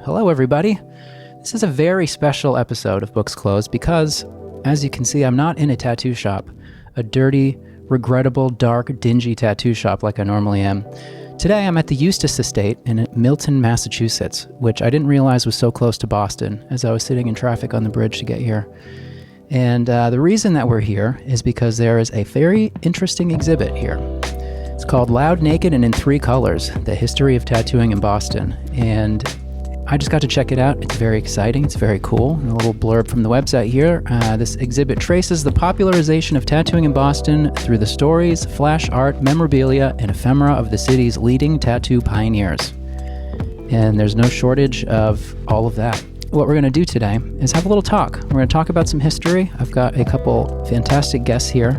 Hello, everybody. This is a very special episode of Books Closed because, as you can see, I'm not in a tattoo shop, a dirty, regrettable, dark, dingy tattoo shop like I normally am. Today, I'm at the Eustis estate in Milton, Massachusetts, which I didn't realize was so close to Boston as I was sitting in traffic on the bridge to get here. And the reason that we're here is because there is a very interesting exhibit here. It's called Loud, Naked, and in Three Colors, The History of Tattooing in Boston. And I just got to check it out. It's very exciting. It's very cool. And a little blurb from the website here. This exhibit traces the popularization of tattooing in Boston through the stories, flash art, memorabilia, and ephemera of the city's leading tattoo pioneers. And there's no shortage of all of that. What we're going to do today is have a little talk. We're going to talk about some history. I've got a couple fantastic guests here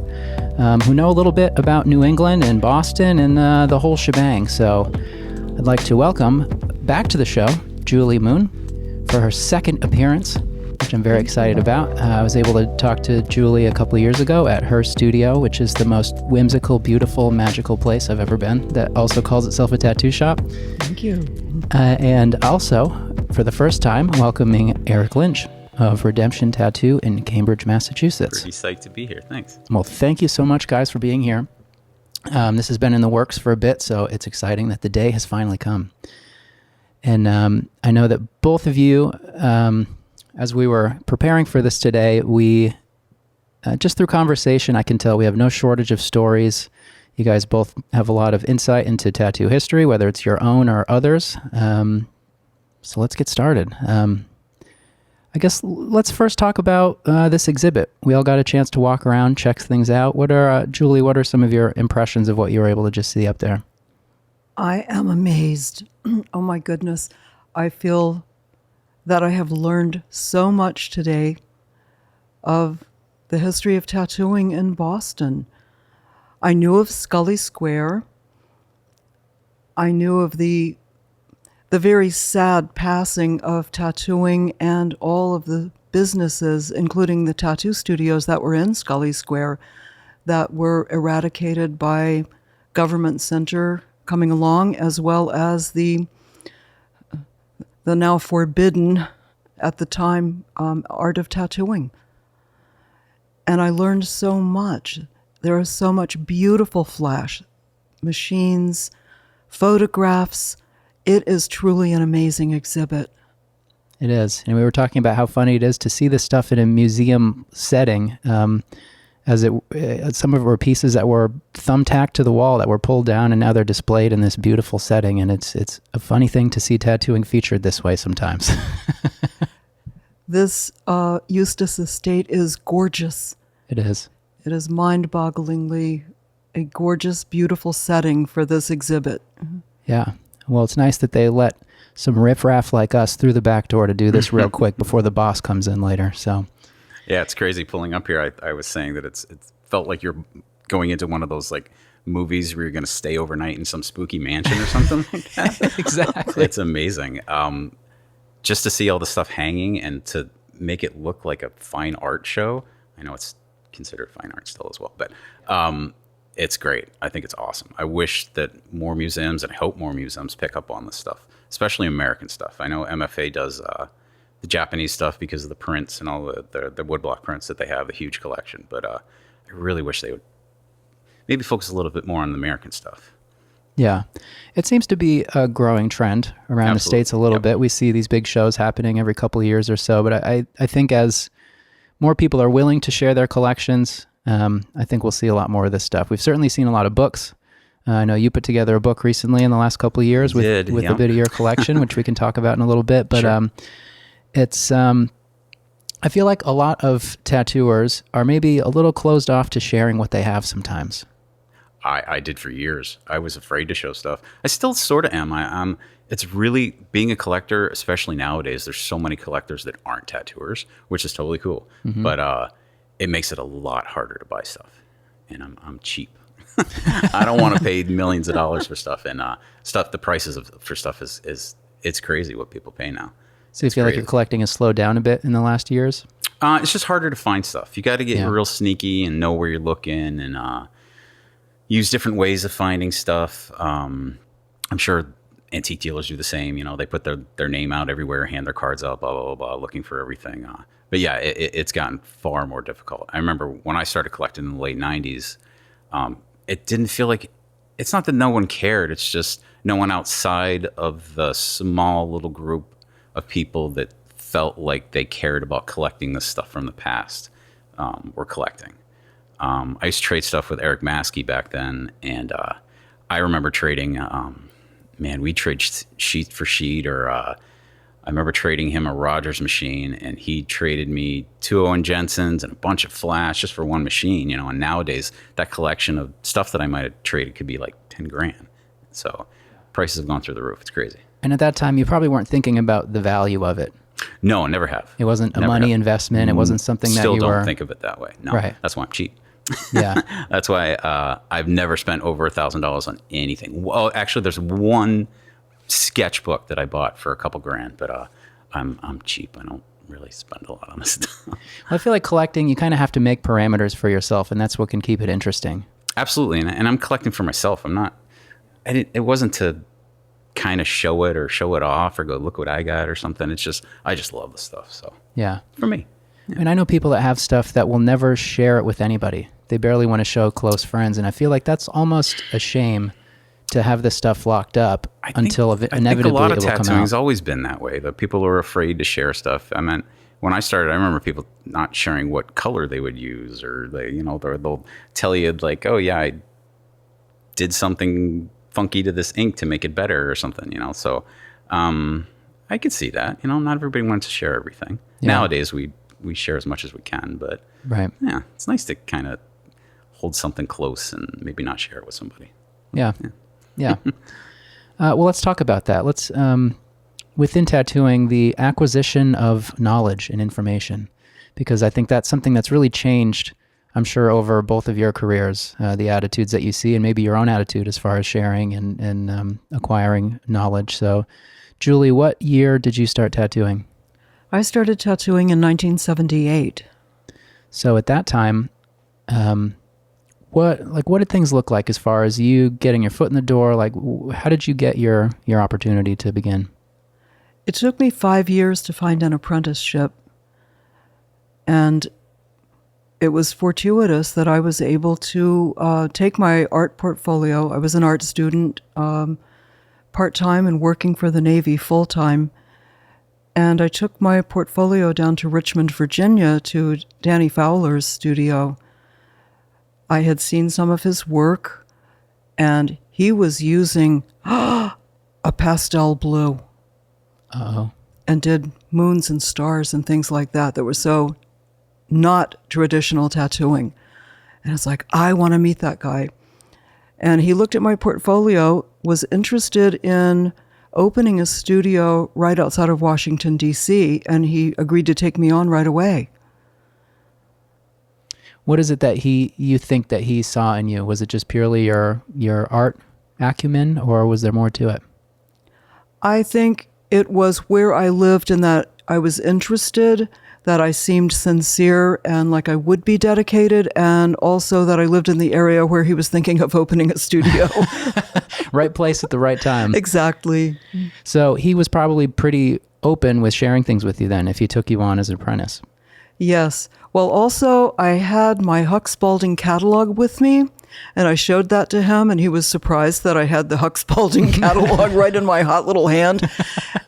who know a little bit about New England and Boston and the whole shebang. So I'd like to welcome back to the show Juli Moon for her second appearance, which I'm very excited about. I was able to talk to Juli a couple of years ago at her studio, which is the most whimsical, beautiful, magical place I've ever been, that also calls itself a tattoo shop. Thank you. And also, for the first time, welcoming Erick Lynch of Redemption Tattoo in Cambridge, Massachusetts. Pretty psyched to be here. Thanks. Well, thank you so much, guys, for being here. This has been in the works for a bit, so it's exciting that the day has finally come. And I know that both of you, as we were preparing for this today, we, just through conversation, I can tell we have no shortage of stories. You guys both have a lot of insight into tattoo history, whether it's your own or others. So let's get started. I guess let's first talk about this exhibit. We all got a chance to walk around, check things out. Juli, what are some of your impressions of what you were able to just see up there? I am amazed. Oh my goodness. I feel that I have learned so much today of the history of tattooing in Boston. I knew of Scully Square. I knew of the very sad passing of tattooing and all of the businesses, including the tattoo studios that were in Scully Square, that were eradicated by Government Center coming along, as well as the now forbidden, at the time, art of tattooing. And I learned so much. There is so much beautiful flash machines, photographs. It is truly an amazing exhibit. It is. And we were talking about how funny it is to see this stuff in a museum setting, some of it were pieces that were thumbtacked to the wall that were pulled down, and now they're displayed in this beautiful setting. And it's a funny thing to see tattooing featured this way sometimes. This Eustis estate is gorgeous. It is. It is mind-bogglingly a gorgeous, beautiful setting for this exhibit. Yeah. Well, it's nice that they let some riffraff like us through the back door to do this real quick before the boss comes in later. So. Yeah, it's crazy pulling up here. I was saying that it felt like you're going into one of those like movies where you're going to stay overnight in some spooky mansion or something like that. Exactly. It's amazing. Just to see all the stuff hanging and to make it look like a fine art show. I know it's considered fine art still as well, but it's great. I think it's awesome. I wish that more museums, and I hope more museums pick up on this stuff, especially American stuff. I know MFA does the Japanese stuff because of the prints and all the woodblock prints that they have, a huge collection. But I really wish they would maybe focus a little bit more on the American stuff. Yeah. It seems to be a growing trend around the States a little bit. We see these big shows happening every couple of years or so. But I think as more people are willing to share their collections, I think we'll see a lot more of this stuff. We've certainly seen a lot of books. I know you put together a book recently in the last couple of years with a bit of your collection, which we can talk about in a little bit. But sure. It's, I feel like a lot of tattooers are maybe a little closed off to sharing what they have sometimes. I did for years. I was afraid to show stuff. I still sort of am. It's really, being a collector, especially nowadays, there's so many collectors that aren't tattooers, which is totally cool. Mm-hmm. But it makes it a lot harder to buy stuff. And I'm cheap. I don't want to pay millions of dollars for stuff. And the prices for stuff is it's crazy what people pay now. So you feel like your collecting has slowed down a bit in the last years? It's just harder to find stuff. You got to get real sneaky and know where you're looking and use different ways of finding stuff. I'm sure antique dealers do the same. You know, they put their name out everywhere, hand their cards out, blah, blah, blah, blah, looking for everything. But yeah, it's gotten far more difficult. I remember when I started collecting in the late 90s, it didn't feel like, it's not that no one cared. It's just no one outside of the small little group of people that felt like they cared about collecting this stuff from the past were collecting. I used to trade stuff with Eric Maskey back then, and I remember trading, we'd trade sheet for sheet, or I remember trading him a Rogers machine, and he traded me 201 Jensens and a bunch of Flash just for one machine, you know, and nowadays that collection of stuff that I might have traded could be like 10 grand. So prices have gone through the roof. It's crazy. And at that time, you probably weren't thinking about the value of it. No, never have. It wasn't a money investment. It wasn't something that you were... Still don't think of it that way. No, right. That's why I'm cheap. Yeah. That's why I've never spent over $1,000 on anything. Well, actually, there's one sketchbook that I bought for a couple grand, but I'm cheap. I don't really spend a lot on this stuff. Well, I feel like collecting, you kind of have to make parameters for yourself, and that's what can keep it interesting. Absolutely, and I'm collecting for myself. It wasn't to kind of show it or show it off or go look what I got or something. It's just I just love the stuff. So yeah, for me. Yeah. And I know people that have stuff that will never share it with anybody. They barely want to show close friends, and I feel like that's almost a shame to have this stuff locked up until inevitably it will come out. I think a lot of tattooing's always been that way. That people are afraid to share stuff. I mean, when I started, I remember people not sharing what color they would use, or they'll tell you like, oh yeah, I did something funky to this ink to make it better or something, you know. So I could see that. You know, not everybody wants to share everything. Yeah. Nowadays we share as much as we can, but right. Yeah, it's nice to kind of hold something close and maybe not share it with somebody. Yeah. Well, let's talk about that. Let's within tattooing, the acquisition of knowledge and information, because I think that's something that's really changed, I'm sure, over both of your careers, the attitudes that you see and maybe your own attitude as far as sharing and acquiring knowledge. So, Juli, what year did you start tattooing? I started tattooing in 1978. So at that time, what did things look like as far as you getting your foot in the door? Like, how did you get your opportunity to begin? It took me 5 years to find an apprenticeship, and it was fortuitous that I was able to take my art portfolio. I was an art student part-time and working for the Navy full-time, and I took my portfolio down to Richmond, Virginia, to Danny Fowler's studio. I had seen some of his work, and he was using a pastel blue. Uh-oh. And did moons and stars and things like that were so not traditional tattooing. And it's like, I want to meet that guy. And he looked at my portfolio, was interested in opening a studio right outside of Washington, D.C., and he agreed to take me on right away. What is it that you think that he saw in you? Was it just purely your art acumen, or was there more to it? I think it was where I lived, and that I was interested, that I seemed sincere and like I would be dedicated, and also that I lived in the area where he was thinking of opening a studio. Right place at the right time. Exactly. So he was probably pretty open with sharing things with you then, if he took you on as an apprentice. Yes. Well, also, I had my Huck Spalding catalog with me, and I showed that to him, and he was surprised that I had the Huck Spalding catalog right in my hot little hand.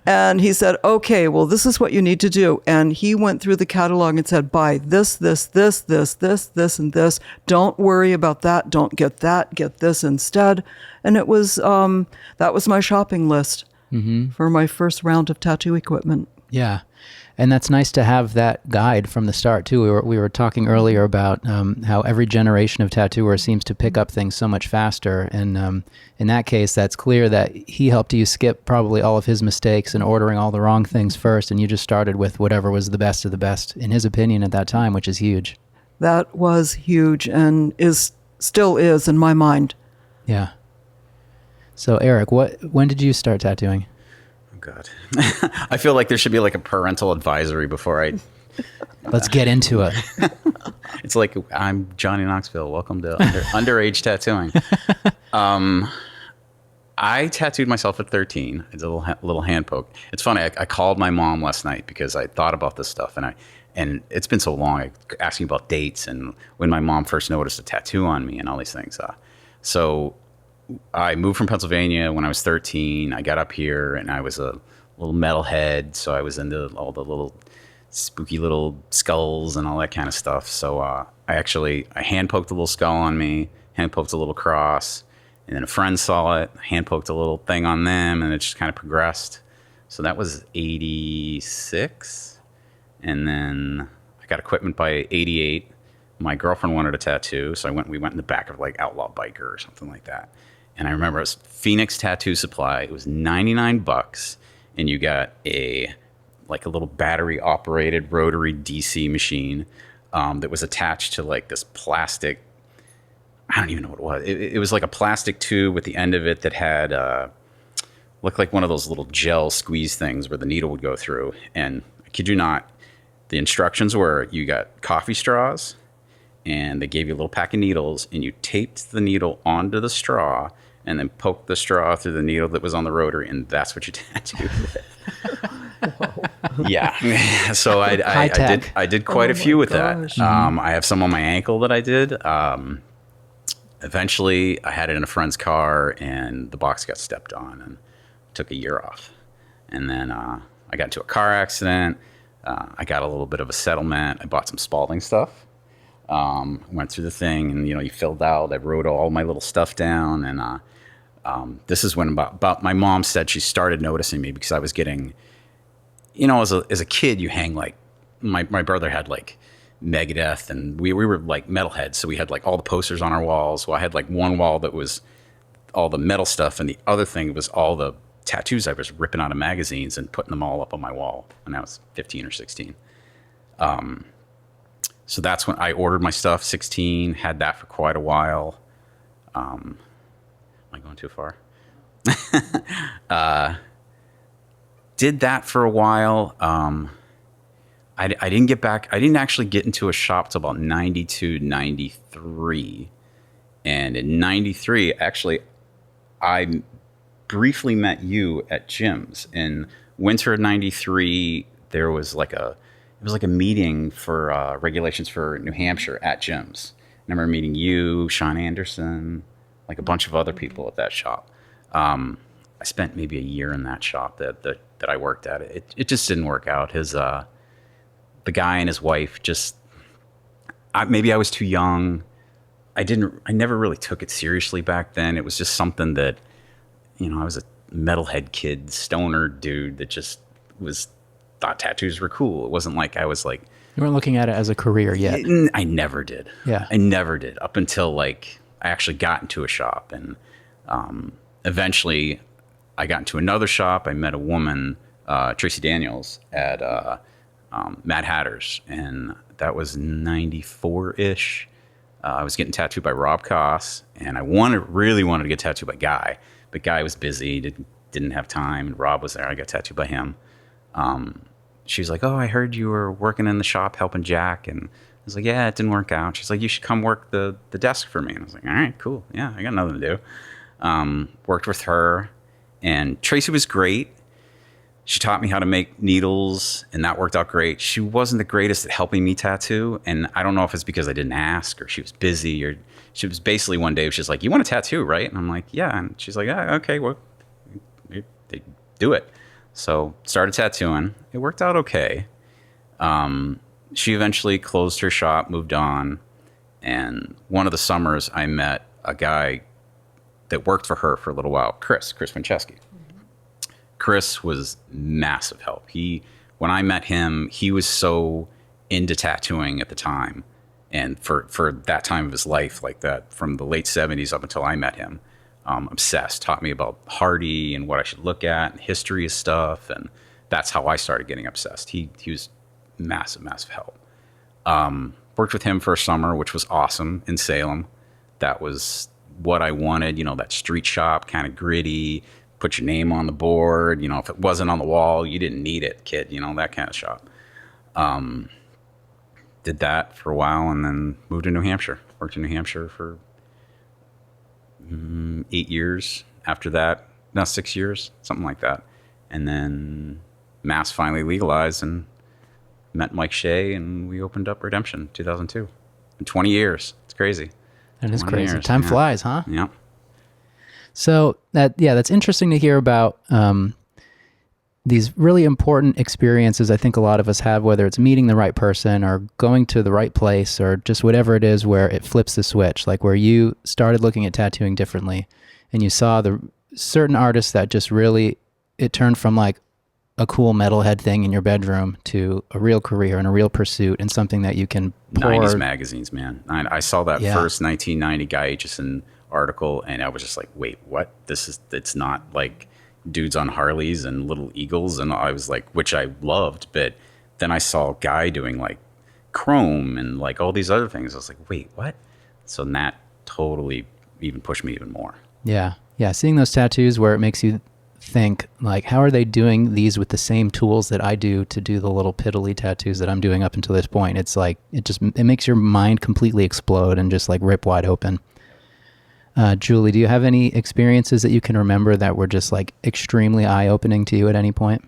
And he said, okay, well, this is what you need to do. And he went through the catalog and said, buy this, this, this, this, this, this, and this. Don't worry about that. Don't get that. Get this instead. And it was, that was my shopping list for my first round of tattoo equipment. Yeah. And that's nice to have that guide from the start, too. We were talking earlier about how every generation of tattooer seems to pick up things so much faster. And in that case, that's clear that he helped you skip probably all of his mistakes and ordering all the wrong things first, and you just started with whatever was the best of the best, in his opinion at that time, which is huge. That was huge and still is in my mind. Yeah. So, Eric, when did you start tattooing? God. I feel like there should be like a parental advisory before I... Let's get into it. It's like, I'm Johnny Knoxville. Welcome to underage tattooing. I tattooed myself at 13. It's a little hand poke. It's funny. I called my mom last night because I thought about this stuff, and it's been so long. Asking about dates and when my mom first noticed a tattoo on me and all these things. So I moved from Pennsylvania when I was 13. I got up here and I was a little metalhead, so I was into all the little spooky little skulls and all that kind of stuff. So I hand poked a little skull on me, hand poked a little cross. And then a friend saw it, hand poked a little thing on them, and it just kind of progressed. So that was 86. And then I got equipment by 88. My girlfriend wanted a tattoo, so we went in the back of like Outlaw Biker or something like that. And I remember it was Phoenix Tattoo Supply. It was $99, and you got a little battery operated rotary DC machine that was attached to like this plastic. I don't even know what it was. It was like a plastic tube with the end of it that had looked like one of those little gel squeeze things where the needle would go through. And I kid you not, the instructions were you got coffee straws, and they gave you a little pack of needles, and you taped the needle onto the straw, and then poked the straw through the needle that was on the rotary, and that's what you tattooed with. Yeah. So I did quite a few with that. I have some on my ankle that I did. Eventually, I had it in a friend's car, and the box got stepped on, and took a year off. And then I got into a car accident. I got a little bit of a settlement. I bought some Spalding stuff. Went through the thing, and you filled out. I wrote all my little stuff down, and this is when about my mom said she started noticing me because I was getting, as a kid, you hang like my brother had like Megadeth, and we were like metalheads, so we had like all the posters on our walls. Well, I had like one wall that was all the metal stuff, and the other thing was all the tattoos I was ripping out of magazines and putting them all up on my wall when I was 15 or 16. So that's when I ordered my stuff. 16, had that for quite a while. Am I going too far? Did that for a while. I didn't get back. I didn't actually get into a shop till about 92, 93. And in 93, actually, I briefly met you at Jim's. In winter of 93, there was like a meeting for regulations for New Hampshire at Jim's. And I remember meeting you, Sean Anderson, like a bunch of other people at that shop. I spent maybe a year in that shop that I worked at. It just didn't work out. The guy and his wife maybe I was too young. I never really took it seriously back then. It was just something that, I was a metalhead kid, stoner dude that just thought tattoos were cool. It wasn't like I was like, you weren't looking at it as a career yet. I never did. Yeah. I never did up until like I actually got into a shop, and eventually I got into another shop. I met a woman, Tracy Daniels, at Mad Hatter's, and that was 94-ish. I was getting tattooed by Rob Koss, and I really wanted to get tattooed by Guy, but Guy was busy, didn't have time, and Rob was there. I got tattooed by him. She was like, "Oh, I heard you were working in the shop helping Jack," and I was like, "Yeah, it didn't work out." She's like, "You should come work the desk for me." And I was like, "All right, cool. Yeah, I got nothing to do." Worked with her, and Tracy was great. She taught me how to make needles, and that worked out great. She wasn't the greatest at helping me tattoo, and I don't know if it's because I didn't ask or she was busy, or she was basically one day, she's like, "You want a tattoo, right?" And I'm like, "Yeah." And she's like, "Yeah, okay, well, do it." So started tattooing. It worked out okay. She eventually closed her shop, moved on, and one of the summers I met a guy that worked for her for a little while, Chris Wincheski. Chris was massive help. When I met him, he was so into tattooing at the time, and for that time of his life, like that, from the late 70s up until I met him, obsessed. Taught me about Hardy and what I should look at, and history of stuff, and that's how I started getting obsessed. He was massive help. Worked with him for a summer, which was awesome, in Salem. That was what I wanted. That street shop, kind of gritty. Put your name on the board. If it wasn't on the wall, you didn't need it, kid. That kind of shop. Did that for a while, and then moved to New Hampshire. Worked in New Hampshire for 8 years. After that, now 6 years, something like that. And then Mass finally legalized, and met Mike Shea, and we opened up Redemption 2002. In 20 years. It's crazy. That is 20 crazy. years, Time yeah. flies, huh? Yeah. So that's interesting to hear about these really important experiences I think a lot of us have, whether it's meeting the right person or going to the right place or just whatever it is where it flips the switch, like where you started looking at tattooing differently and you saw the certain artists that just really, it turned from like a cool metalhead thing in your bedroom to a real career and a real pursuit and something that you can pour. 90s magazines, man. I saw that Yeah. first 1990 Guy Aitchison article, and I was just like, wait, what? It's not like dudes on Harleys and little eagles. And I was like, which I loved, but then I saw Guy doing like chrome and like all these other things. I was like, wait, what? So that totally even pushed me even more. Yeah. Yeah. Seeing those tattoos where it makes you think like, how are they doing these with the same tools that I do to do the little piddly tattoos that I'm doing up until this point? It's like, it makes your mind completely explode and just like rip wide open. Juli, do you have any experiences that you can remember that were just like extremely eye-opening to you at any point?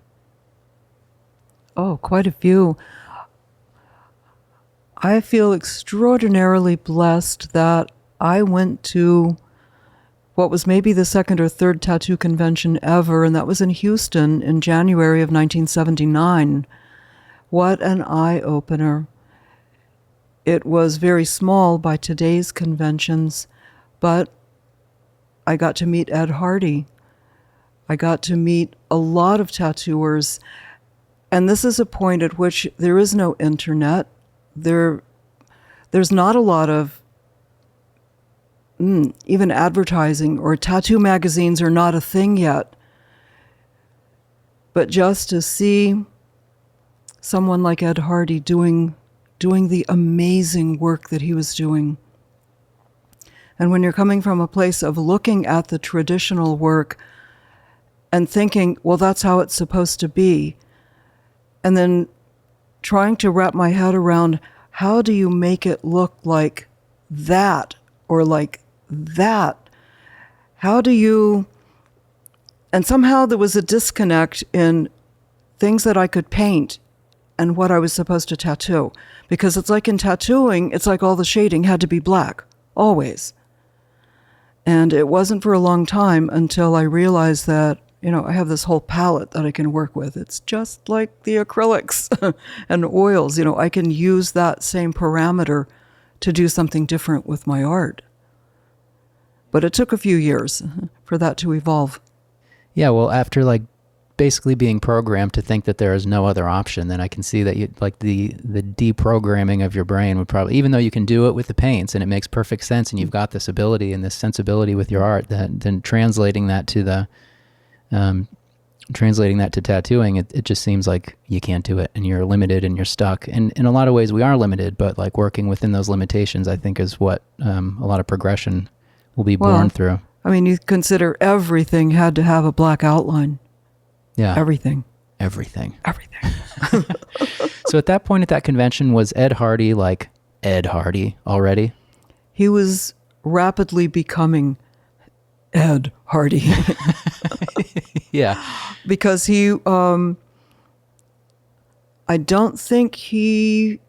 Oh, quite a few. I feel extraordinarily blessed that I went to what was maybe the second or third tattoo convention ever, and that was in Houston in January of 1979. What an eye-opener. It was very small by today's conventions, but I got to meet Ed Hardy. I got to meet a lot of tattooers, and this is a point at which there is no internet. There's not a lot of even advertising, or tattoo magazines are not a thing yet. But just to see someone like Ed Hardy doing the amazing work that he was doing. And when you're coming from a place of looking at the traditional work and thinking, well, that's how it's supposed to be, and then trying to wrap my head around, how do you make it look like that or like that? How do you... And somehow there was a disconnect in things that I could paint and what I was supposed to tattoo. Because it's like in tattooing, it's like all the shading had to be black, always. And it wasn't for a long time until I realized that, I have this whole palette that I can work with. It's just like the acrylics and oils. I can use that same parameter to do something different with my art. But it took a few years for that to evolve. Yeah, well, after like basically being programmed to think that there is no other option, then I can see that you like the deprogramming of your brain would probably, even though you can do it with the paints and it makes perfect sense and you've got this ability and this sensibility with your art, that then translating that to tattooing, it just seems like you can't do it and you're limited and you're stuck. And in a lot of ways we are limited, but like working within those limitations, I think is what a lot of progression will be born through. I mean, you consider everything had to have a black outline. Yeah. Everything. So at that point at that convention, was Ed Hardy like Ed Hardy already? He was rapidly becoming Ed Hardy. Yeah. Because he, I don't think he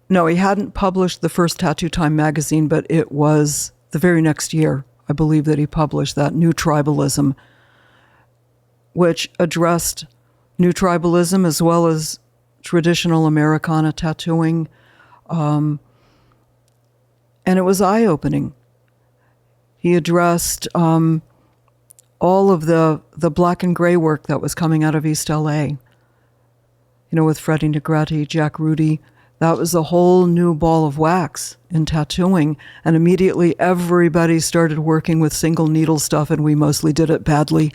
hadn't published the first Tattoo Time magazine, but it was the very next year, I believe, that he published that New Tribalism, which addressed New Tribalism as well as traditional Americana tattooing. And it was eye-opening. He addressed all of the black and gray work that was coming out of East LA. With Freddie Negretti, Jack Rudy. That was a whole new ball of wax in tattooing. And immediately everybody started working with single needle stuff, and we mostly did it badly.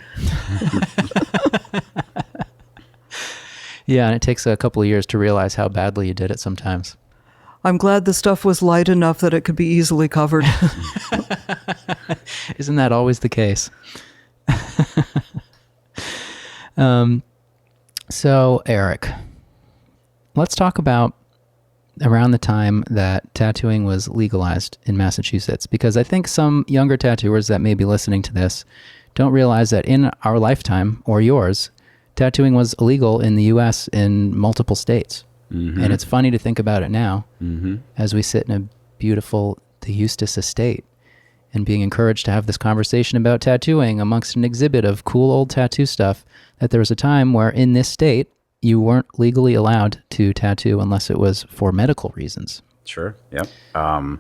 Yeah, and it takes a couple of years to realize how badly you did it sometimes. I'm glad the stuff was light enough that it could be easily covered. Isn't that always the case? So, Erick, let's talk about around the time that tattooing was legalized in Massachusetts, because I think some younger tattooers that may be listening to this don't realize that in our lifetime, or yours, tattooing was illegal in the U.S. in multiple states. And it's funny to think about it now as we sit in a beautiful, the Eustis estate, and being encouraged to have this conversation about tattooing amongst an exhibit of cool old tattoo stuff, that there was a time where in this state, you weren't legally allowed to tattoo unless it was for medical reasons. Sure. Yep. I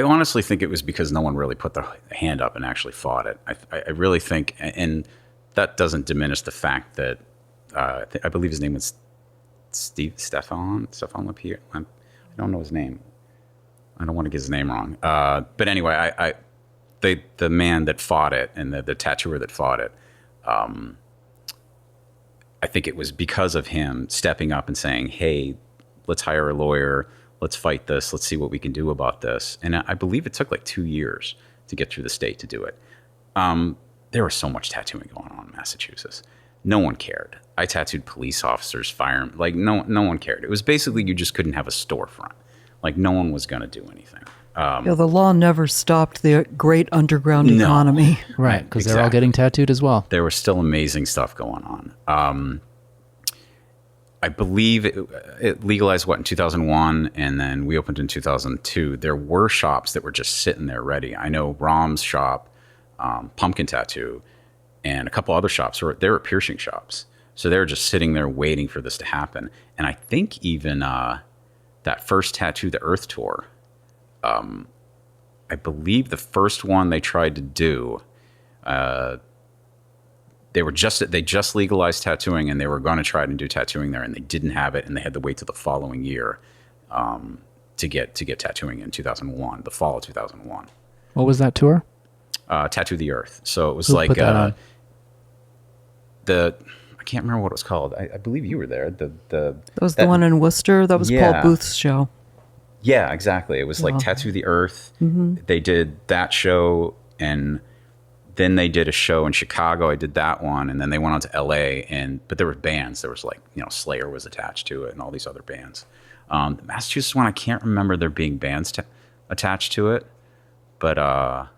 honestly think it was because no one really put their hand up and actually fought it. I really think, and that doesn't diminish the fact that I believe his name was Stefan Lapierre. I don't know his name. I don't want to get his name wrong. But anyway, the man that fought it and the tattooer that fought it, I think it was because of him stepping up and saying, hey, let's hire a lawyer. Let's fight this. Let's see what we can do about this. And I believe it took like 2 years to get through the state to do it. There was so much tattooing going on in Massachusetts. No one cared. I tattooed police officers, firemen. Like no one cared. It was basically you just couldn't have a storefront. Like no one was going to do anything. The law never stopped the great underground economy. Right, because they're all getting tattooed as well. There was still amazing stuff going on. I believe it legalized, in 2001, and then we opened in 2002. There were shops that were just sitting there ready. I know Rom's shop, Pumpkin Tattoo, and a couple other shops, they were piercing shops. So they were just sitting there waiting for this to happen. And I think even that first Tattoo the Earth tour, I believe the first one they tried to do, they just legalized tattooing, and they were going to try to do tattooing there, and they didn't have it, and they had to wait till the following year to get tattooing in 2001, the fall of 2001. What was that tour? Tattoo the Earth. So it was Who like put that on? I can't remember what it was called. I believe you were there. That was the one in Worcester. That was Paul Booth's show. Yeah, exactly. It was like Tattoo the Earth. They did that show, and then they did a show in Chicago. I did that one, and then they went on to LA. But there were bands. There was like, Slayer was attached to it, and all these other bands. The Massachusetts one, I can't remember there being bands attached to it, but I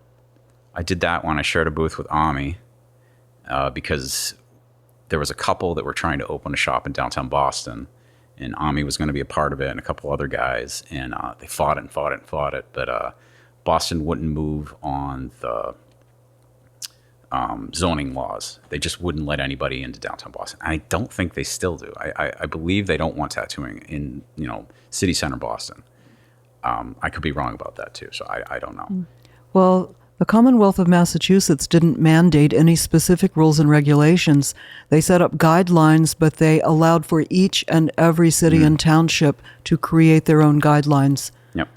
did that one. I shared a booth with Ami because there was a couple that were trying to open a shop in downtown Boston, and Ami was going to be a part of it, and a couple other guys, and they fought it, but Boston wouldn't move on the zoning laws. They just wouldn't let anybody into downtown Boston. I don't think they still do. I believe they don't want tattooing in city center Boston. I could be wrong about that too, so I don't know. Well, the Commonwealth of Massachusetts didn't mandate any specific rules and regulations. They set up guidelines, but they allowed for each and every city and township to create their own guidelines. Yep.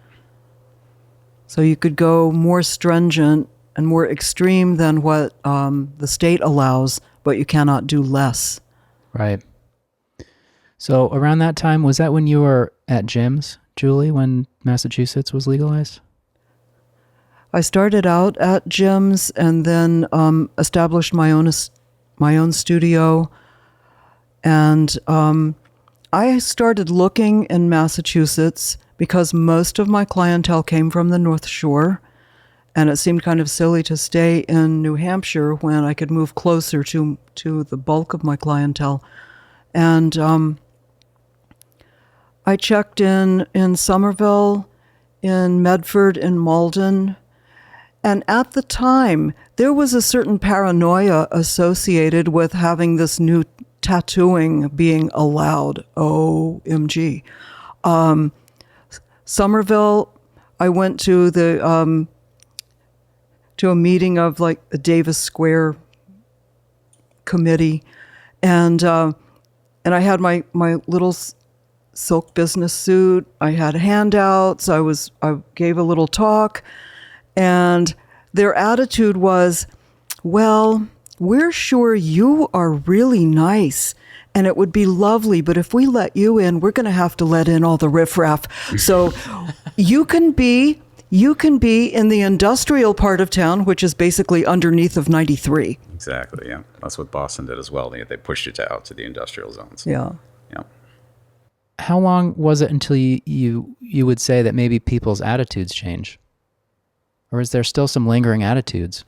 So you could go more stringent and more extreme than what the state allows, but you cannot do less. Right. So around that time, was that when you were at gyms, Juli, when Massachusetts was legalized? I started out at gyms and then established my own studio. And I started looking in Massachusetts because most of my clientele came from the North Shore. And it seemed kind of silly to stay in New Hampshire when I could move closer to the bulk of my clientele. And I checked in Somerville, in Medford, in Malden. And at the time, there was a certain paranoia associated with having this new tattooing being allowed. OMG. Somerville, I went to to a meeting of like the Davis Square committee, and I had my little silk business suit. I had handouts. I gave a little talk, and their attitude was, well, we're sure you are really nice, and it would be lovely, but if we let you in, we're going to have to let in all the riffraff. So you can be in the industrial part of town, which is basically underneath of 93. Exactly, yeah. That's what Boston did as well. They pushed it out to the industrial zones. Yeah. Yeah. How long was it until you would say that maybe people's attitudes change? Or is there still some lingering attitudes?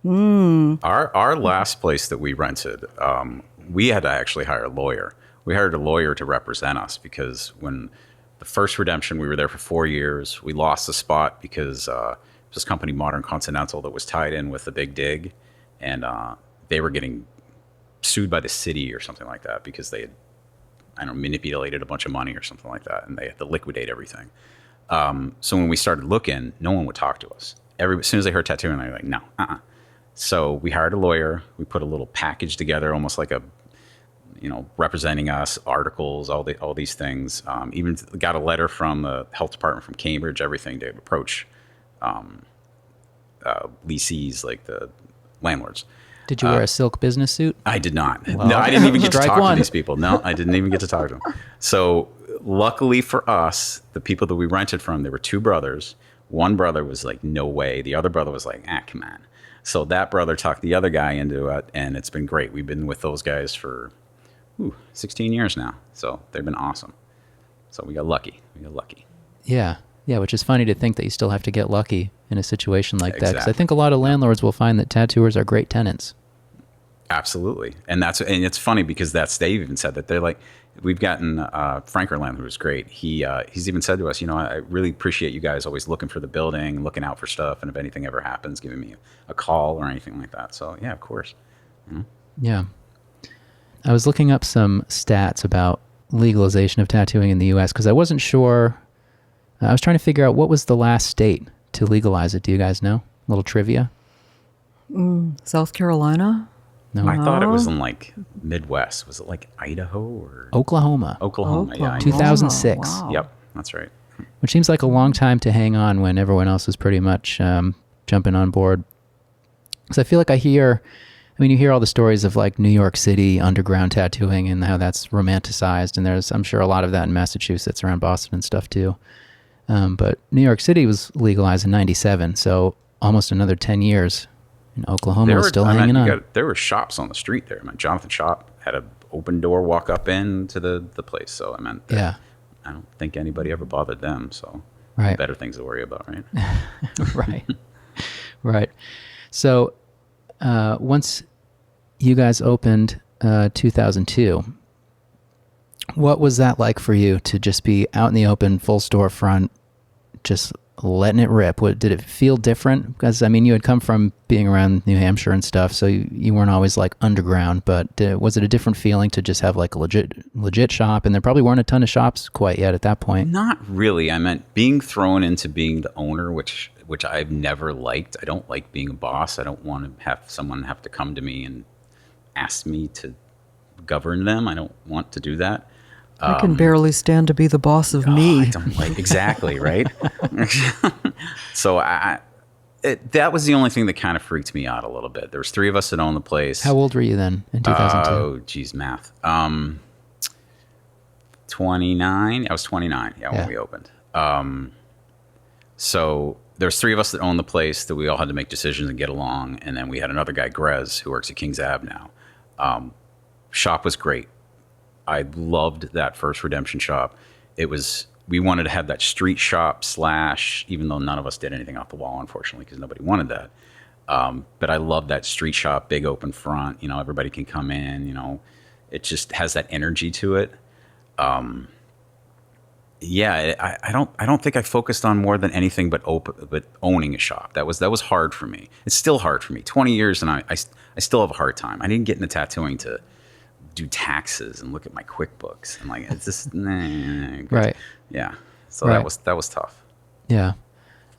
Our last place that we rented, we had to actually hire a lawyer. We hired a lawyer to represent us because when the first redemption, we were there for 4 years. We lost the spot because this company, Modern Continental, that was tied in with the Big Dig, and they were getting sued by the city or something like that because they had, I don't know, manipulated a bunch of money or something like that, and they had to liquidate everything. So when we started looking, no one would talk to us. As soon as they heard tattooing, they were like, no, So we hired a lawyer. We put a little package together, almost like a, representing us, articles, all these things. Even got a letter from the health department from Cambridge, everything to approach lessees, like the landlords. Did you wear a silk business suit? I did not. Well, no, I didn't even get to talk one. to these people. No, I didn't even get to talk to them. So luckily for us, the people that we rented from, there were two brothers. One brother was like, no way. The other brother was like, come on. So that brother talked the other guy into it, and it's been great. We've been with those guys for 16 years now. So they've been awesome. So we got lucky. Yeah. Yeah, which is funny to think that you still have to get lucky in a situation like that. Because I Exactly. think a lot of landlords will find that tattooers are great tenants. Absolutely. And it's funny because they even said that. They're like, we've gotten Frankerland, who was great. He's even said to us, I really appreciate you guys always looking for the building, looking out for stuff, and if anything ever happens, giving me a call or anything like that. So yeah, of course. Yeah. I was looking up some stats about legalization of tattooing in the U.S. because I wasn't sure. I was trying to figure out what was the last state to legalize it. Do you guys know? A little trivia? South Carolina? No. I thought it was in like Midwest. Was it like Idaho or Oklahoma. Oklahoma? Yeah. I know. 2006. Wow. Yep, that's right. Which seems like a long time to hang on when everyone else is pretty much jumping on board. Because I feel like you hear all the stories of like New York City underground tattooing and how that's romanticized. And there's, I'm sure, a lot of that in Massachusetts, around Boston and stuff too. But New York City was legalized in 97, so almost another 10 years. And Oklahoma was still hanging on. There were shops on the street there. Jonathan Shop had an open door walk up into the place. So Yeah. I don't think anybody ever bothered them. So Right. better things to worry about, right? Right. Right. So once you guys opened 2002, what was that like for you to just be out in the open, full storefront, just letting it rip? Did it feel different? Because, you had come from being around New Hampshire and stuff, so you weren't always like underground, but was it a different feeling to just have like a legit shop? And there probably weren't a ton of shops quite yet at that point. Not really. I meant being thrown into being the owner, which I've never liked. I don't like being a boss. I don't want to have someone have to come to me and ask me to govern them. I don't want to do that. I can barely stand to be the boss of me. I don't like exactly right. So that was the only thing that kind of freaked me out a little bit. There was 3 of us that owned the place. How old were you then in 2002? Oh, geez, math. 29. I was 29. Yeah, when we opened. So there's 3 of us that owned the place that we all had to make decisions and get along. And then we had another guy, Grez, who works at Kings Ave now. Shop was great. I loved that first redemption shop. We wanted to have that street shop / even though none of us did anything off the wall, unfortunately, because nobody wanted that. But I love that street shop, big open front. Everybody can come in. It just has that energy to it. Yeah, I don't think I focused on more than anything but owning a shop. That was hard for me. It's still hard for me. 20 years and I still have a hard time. I didn't get into tattooing to do taxes and look at my QuickBooks and like it's just Right. Yeah. So Right. that was tough. Yeah.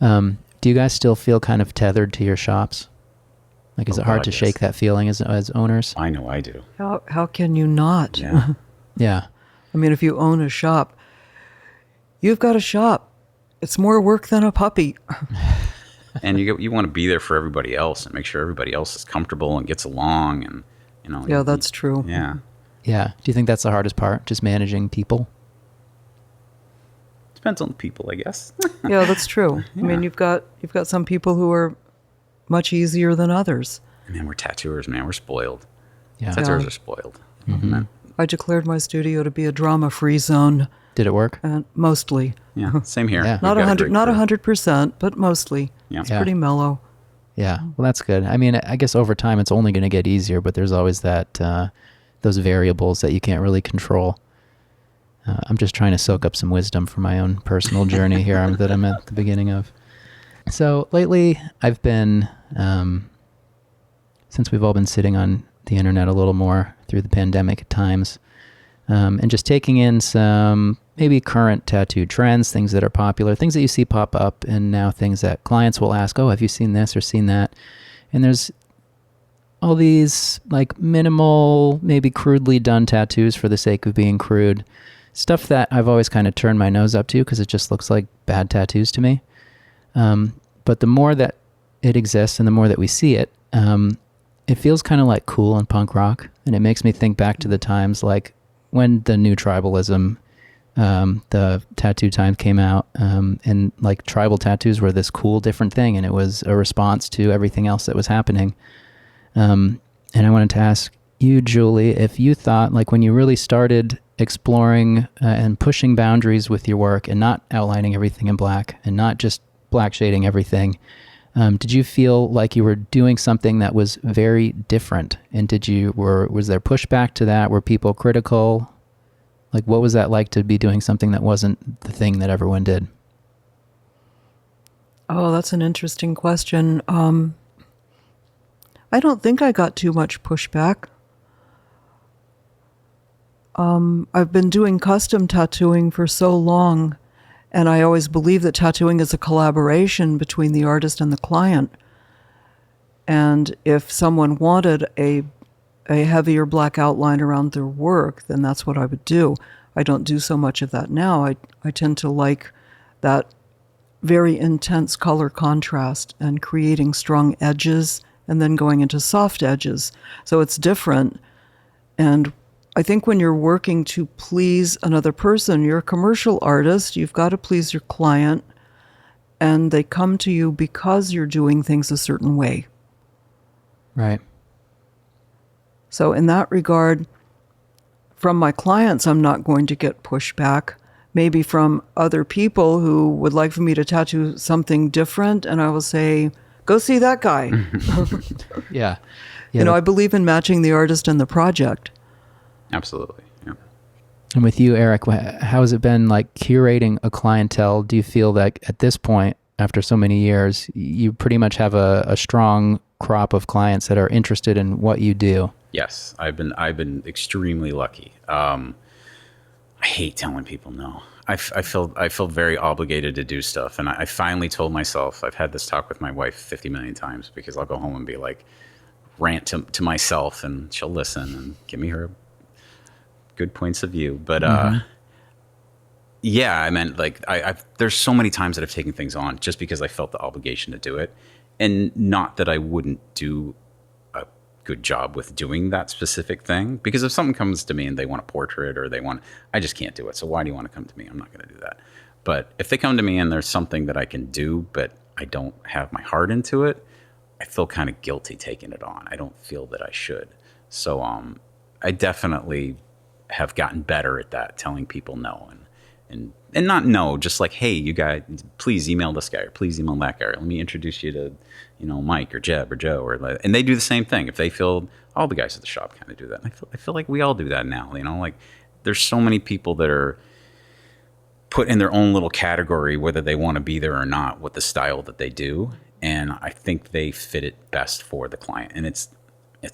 Do you guys still feel kind of tethered to your shops? Like, is it hard to yes. shake that feeling as owners? I know I do. How can you not? Yeah. Yeah. If you own a shop, you've got a shop. It's more work than a puppy. And you want to be there for everybody else and make sure everybody else is comfortable and gets along and Yeah, that's true. Yeah. Yeah. Do you think that's the hardest part, just managing people? Depends on the people, I guess. Yeah, that's true. Yeah. You've got some people who are much easier than others. Man, we're tattooers, man. We're spoiled. Yeah. Tattooers are spoiled. Man. I declared my studio to be a drama-free zone, Did it work? and mostly. Yeah, same here. Yeah. We've got a great crew. 100%, but mostly. Yeah. It's pretty mellow. Yeah. Well, that's good. I mean, I guess over time it's only going to get easier, but there's always that those variables that you can't really control. I'm just trying to soak up some wisdom for my own personal journey here that I'm at the beginning of. So lately, I've been, since we've all been sitting on the internet a little more through the pandemic times, and just taking in some maybe current tattoo trends, things that are popular, things that you see pop up, and now things that clients will ask, oh, have you seen this or seen that? And there's all these like minimal, maybe crudely done tattoos for the sake of being crude. Stuff that I've always kind of turned my nose up to because it just looks like bad tattoos to me. But the more that it exists and the more that we see it, it feels kind of like cool and punk rock. And it makes me think back to the times like when the new tribalism, the tattoo time came out, and like tribal tattoos were this cool, different thing. And it was a response to everything else that was happening. And I wanted to ask you, Juli, if you thought like when you really started exploring and pushing boundaries with your work and not outlining everything in black and not just black shading everything, did you feel like you were doing something that was very different? And was there pushback to that? Were people critical? Like, what was that like to be doing something that wasn't the thing that everyone did? Oh, that's an interesting question. I don't think I got too much pushback. I've been doing custom tattooing for so long, and I always believe that tattooing is a collaboration between the artist and the client. And if someone wanted a heavier black outline around their work, then that's what I would do. I don't do so much of that now. I tend to like that very intense color contrast and creating strong edges and then going into soft edges. So it's different. And I think when you're working to please another person, you're a commercial artist, you've got to please your client, and they come to you because you're doing things a certain way. Right. So in that regard, from my clients, I'm not going to get pushback. Maybe from other people who would like for me to tattoo something different, and I will say, go see that guy. Yeah. You know, I believe in matching the artist and the project. Absolutely. Yeah. And with you, Eric, how has it been like curating a clientele? Do you feel that at this point, after so many years, you pretty much have a strong crop of clients that are interested in what you do? Yes, I've been extremely lucky. I hate telling people no. I feel very obligated to do stuff, and I finally told myself. I've had this talk with my wife 50 million times because I'll go home and be like, rant to myself, and she'll listen and give me her good points of view. But yeah, I meant like there's so many times that I've taken things on just because I felt the obligation to do it, and not that I wouldn't do a good job with doing that specific thing. Because if someone comes to me and they want a portrait or I just can't do it. So why do you want to come to me? I'm not going to do that. But if they come to me and there's something that I can do, but I don't have my heart into it, I feel kind of guilty taking it on. I don't feel that I should. So I definitely have gotten better at that, telling people no, and not no, just like, hey, you guys, please email this guy or please email that guy. Or let me introduce you to, Mike or Jeb or Joe, and they do the same thing. If they feel, all the guys at the shop kind of do that. And I feel like we all do that now. Like there's so many people that are put in their own little category, whether they want to be there or not, with the style that they do. And I think they fit it best for the client, and it's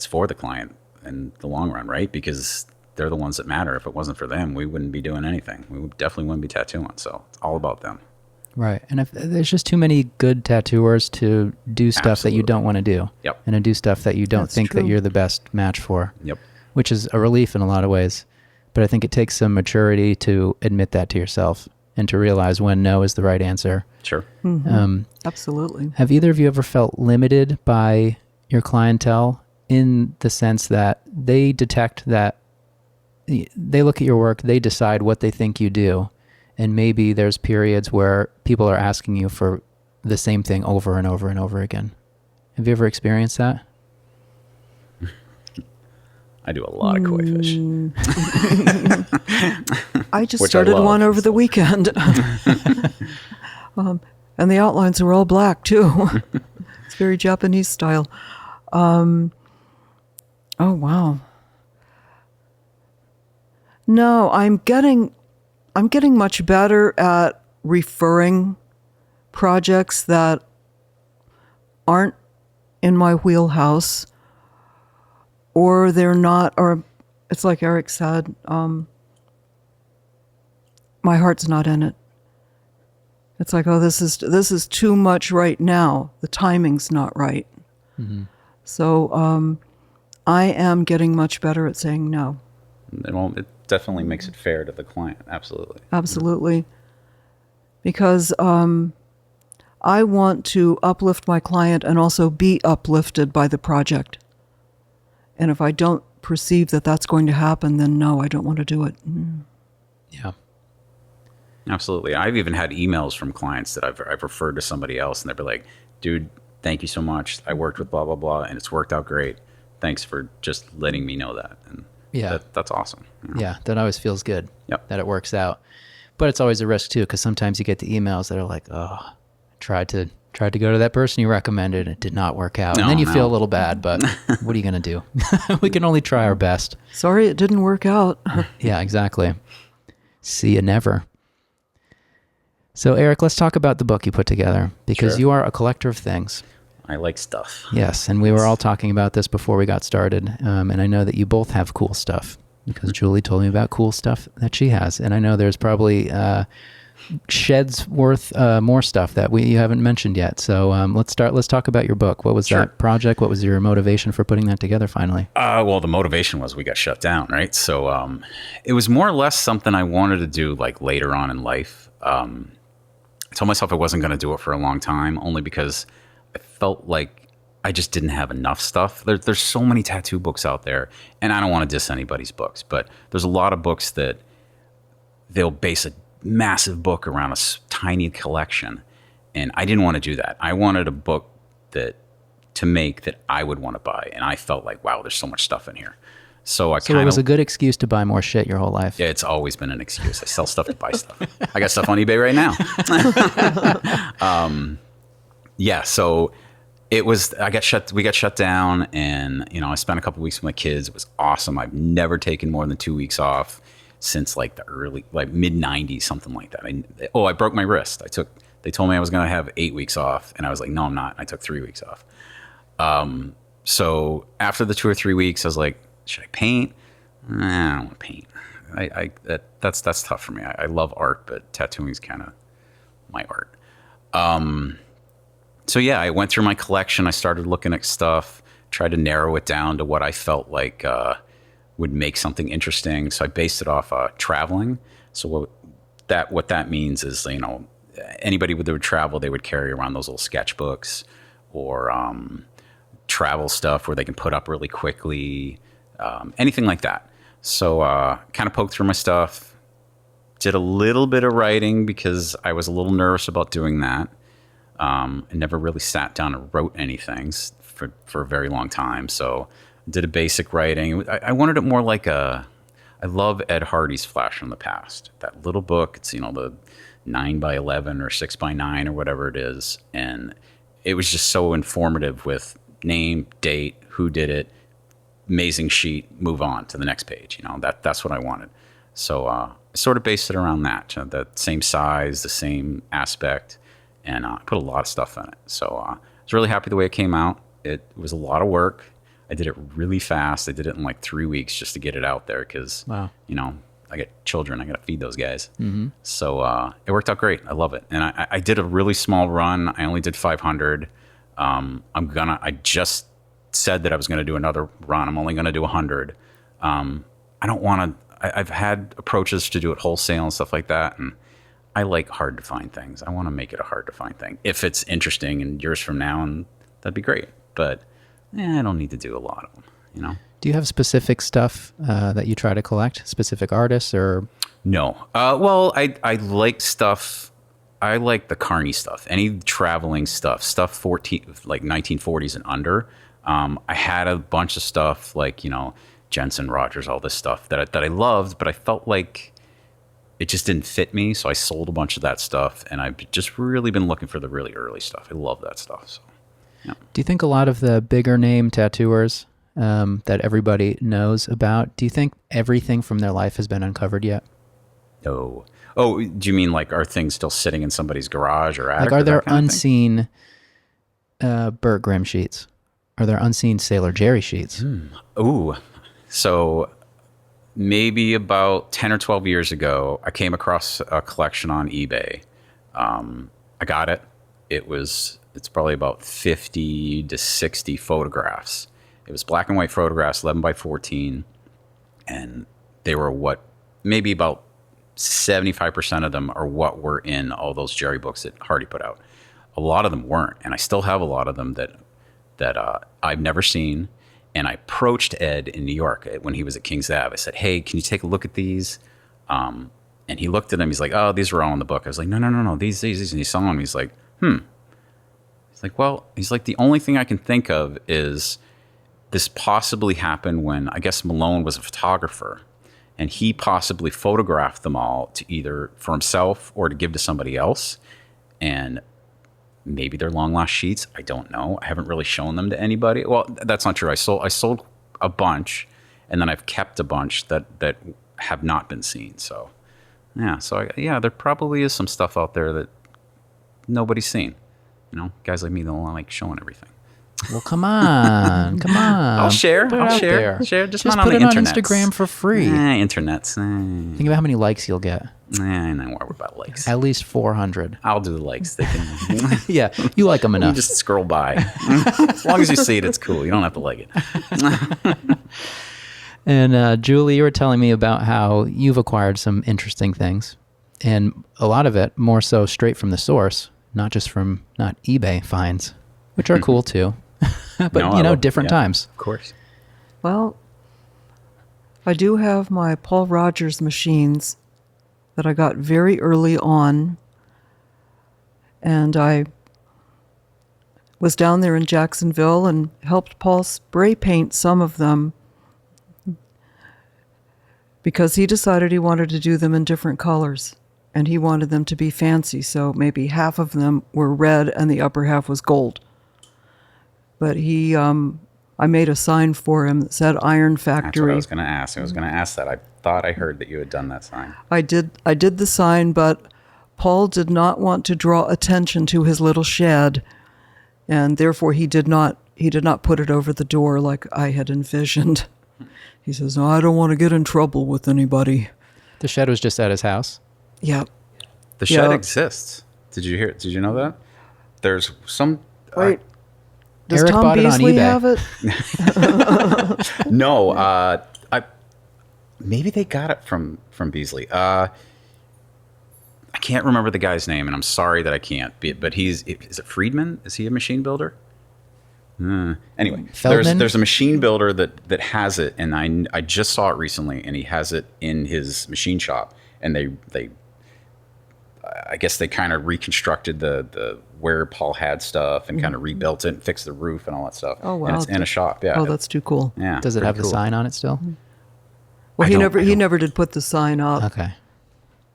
for the client in the long run, right? Because they're the ones that matter. If it wasn't for them, we wouldn't be doing anything. We definitely wouldn't be tattooing. So it's all about them. Right. And if there's just too many good tattooers to do stuff Absolutely. that you don't want to do. Yep. And to do stuff that you don't That's think true. that you're the best match for. Yep. Which is a relief in a lot of ways. But I think it takes some maturity to admit that to yourself and to realize when no is the right answer. Sure. Absolutely. Have either of you ever felt limited by your clientele in the sense that they detect that they look at your work, they decide what they think you do, and maybe there's periods where people are asking you for the same thing over and over and over again? Have you ever experienced that? I do a lot of koi fish. I just Which I started love, one over the weekend. And the outlines were all black, too. very Japanese style. Oh, wow. No, I'm getting much better at referring projects that aren't in my wheelhouse, or they're not, or it's like Erick said, my heart's not in it. It's like, oh, this is too much right now. The timing's not right. Mm-hmm. So I am getting much better at saying no. It definitely makes it fair to the client. Absolutely. Absolutely. Because I want to uplift my client and also be uplifted by the project. And if I don't perceive that that's going to happen, then no, I don't want to do it. Yeah. Absolutely. I've even had emails from clients that I've referred to somebody else, and they'll be like, dude, thank you so much. I worked with blah, blah, blah, and it's worked out great. Thanks for just letting me know that. And that's awesome. You know? Yeah, that always feels good. Yep. That it works out. But it's always a risk too, because sometimes you get the emails that are like, oh, I tried to go to that person you recommended and it did not work out. And then you feel a little bad, but what are you going to do? We can only try our best. Sorry, it didn't work out. Yeah, exactly. See you never. So, Erick, let's talk about the book you put together, because you are a collector of things. I like stuff. Yes, and we were all talking about this before we got started, and I know that you both have cool stuff, because Juli told me about cool stuff that she has, and I know there's probably sheds worth more stuff that you haven't mentioned yet. So let's talk about your book. What was that project? What was your motivation for putting that together finally? Well, the motivation was we got shut down, right? So it was more or less something I wanted to do like later on in life. I told myself I wasn't going to do it for a long time, only because I felt like I just didn't have enough stuff. There's so many tattoo books out there, and I don't want to diss anybody's books, but there's a lot of books that they'll base a massive book around a tiny collection, and I didn't want to do that. I wanted a book that I would want to buy, and I felt like, wow, there's so much stuff in here. So it was a good excuse to buy more shit your whole life. Yeah, it's always been an excuse. I sell stuff to buy stuff. I got stuff on eBay right now. So we got shut down, and I spent a couple weeks with my kids. It was awesome. I've never taken more than 2 weeks off since like the early, like mid 90s, something like that. I broke my wrist. They told me I was going to have 8 weeks off, and I was like, no, I'm not. I took 3 weeks off. So after the 2 or 3 weeks, I was like, should I paint? Nah, I don't want to paint. That's tough for me. I love art, but tattooing is kind of my art. So yeah, I went through my collection. I started looking at stuff, tried to narrow it down to what I felt like would make something interesting. So I based it off traveling. So what that means is, anybody that would travel, they would carry around those little sketchbooks or travel stuff where they can put up really quickly, anything like that. So kind of poked through my stuff, did a little bit of writing because I was a little nervous about doing that. I never really sat down and wrote anything for a very long time. So I did a basic writing. I wanted it more like I love Ed Hardy's Flash from the Past. That little book, it's, the 9x11 or 6x9 or whatever it is. And it was just so informative with name, date, who did it, amazing sheet, move on to the next page. That's what I wanted. So I sort of based it around that, the same size, the same aspect, and I put a lot of stuff in it. So I was really happy the way it came out. It was a lot of work. I did it really fast. I did it in like 3 weeks just to get it out there because, I got children. I got to feed those guys. Mm-hmm. So it worked out great. I love it. And I did a really small run. I only did 500. I just said that I was going to do another run. I'm only going to do 100. I don't want to, I've had approaches to do it wholesale and stuff like that. And I like hard to find things. I want to make it a hard to find thing. If it's interesting and years from now, and that'd be great. But I don't need to do a lot of them, Do you have specific stuff that you try to collect? Specific artists or? No. Well, I like stuff. I like the carny stuff. Any traveling stuff 1940s and under. I had a bunch of stuff like, Jensen Rogers, all this stuff that I loved, but I felt like it just didn't fit me. So I sold a bunch of that stuff, and I've just really been looking for the really early stuff. I love that stuff. So, Do you think a lot of the bigger name tattooers that everybody knows about, do you think everything from their life has been uncovered yet? No. Oh, do you mean like are things still sitting in somebody's garage or attic? Like, are or there that kind of thing? unseen Burt Grimm sheets? Are there unseen Sailor Jerry sheets? Ooh. So maybe about 10 or 12 years ago, I came across a collection on eBay. I got it. It's probably about 50 to 60 photographs. It was black and white photographs, 11 by 14. And they were maybe about 75% of them are what were in all those Jerry books that Hardy put out. A lot of them weren't. And I still have a lot of them that I've never seen. And I approached Ed in New York when he was at King's Ave. I said, hey, can you take a look at these? And he looked at them. He's like, oh, these were all in the book. I was like, no, these. And he saw them. He's like, He's like, well, the only thing I can think of is this possibly happened when, I guess, Malone was a photographer. And he possibly photographed them all to either for himself or to give to somebody else. And maybe they're long lost sheets. I don't know. I haven't really shown them to anybody. Well, that's not true. I sold a bunch, and then I've kept a bunch that have not been seen. So, yeah. So, there probably is some stuff out there that nobody's seen. Guys like me don't like showing everything. Well, come on. I'll share. Put it I'll out share. there. Share. Just Just not put on the it on internet. Instagram for free. Internet's. Think about how many likes you'll get. I don't worry about likes. At least 400. I'll do the likes. They can. Yeah, you like them You enough. just scroll by. As long as you see it, it's cool. You don't have to like it. And Juli, you were telling me about how you've acquired some interesting things, and a lot of it more so straight from the source, not eBay finds, which are cool too. But different times. Of course. Well, I do have my Paul Rogers machines that I got very early on. And I was down there in Jacksonville and helped Paul spray paint some of them because he decided he wanted to do them in different colors. And he wanted them to be fancy, so maybe half of them were red and the upper half was gold. But I made a sign for him that said Iron Factory. That's what I was going to ask. I was going to ask that. I thought I heard that you had done that sign. I did the sign, but Paul did not want to draw attention to his little shed, and therefore he did not put it over the door like I had envisioned. He says, "No, I don't want to get in trouble with anybody." The shed was just at his house. Yeah. The shed exists. Did you hear? Did you know that? There's some. Wait. Does Eric Tom bought it on Beasley eBay. have it? No. Maybe they got it from Beasley. I can't remember the guy's name, and I'm sorry that I can't. But is it Friedman? Is he a machine builder? Anyway, Feldman? there's a machine builder that has it, and I just saw it recently, and he has it in his machine shop, and they I guess they kind of reconstructed the where Paul had stuff and kind of rebuilt it and fixed the roof and all that stuff. Oh, wow. And it's in a shop. Yeah. Oh, that's too cool. Yeah. Does it pretty have the cool. sign on it still? Well, I don't- he never did put the sign up. Okay.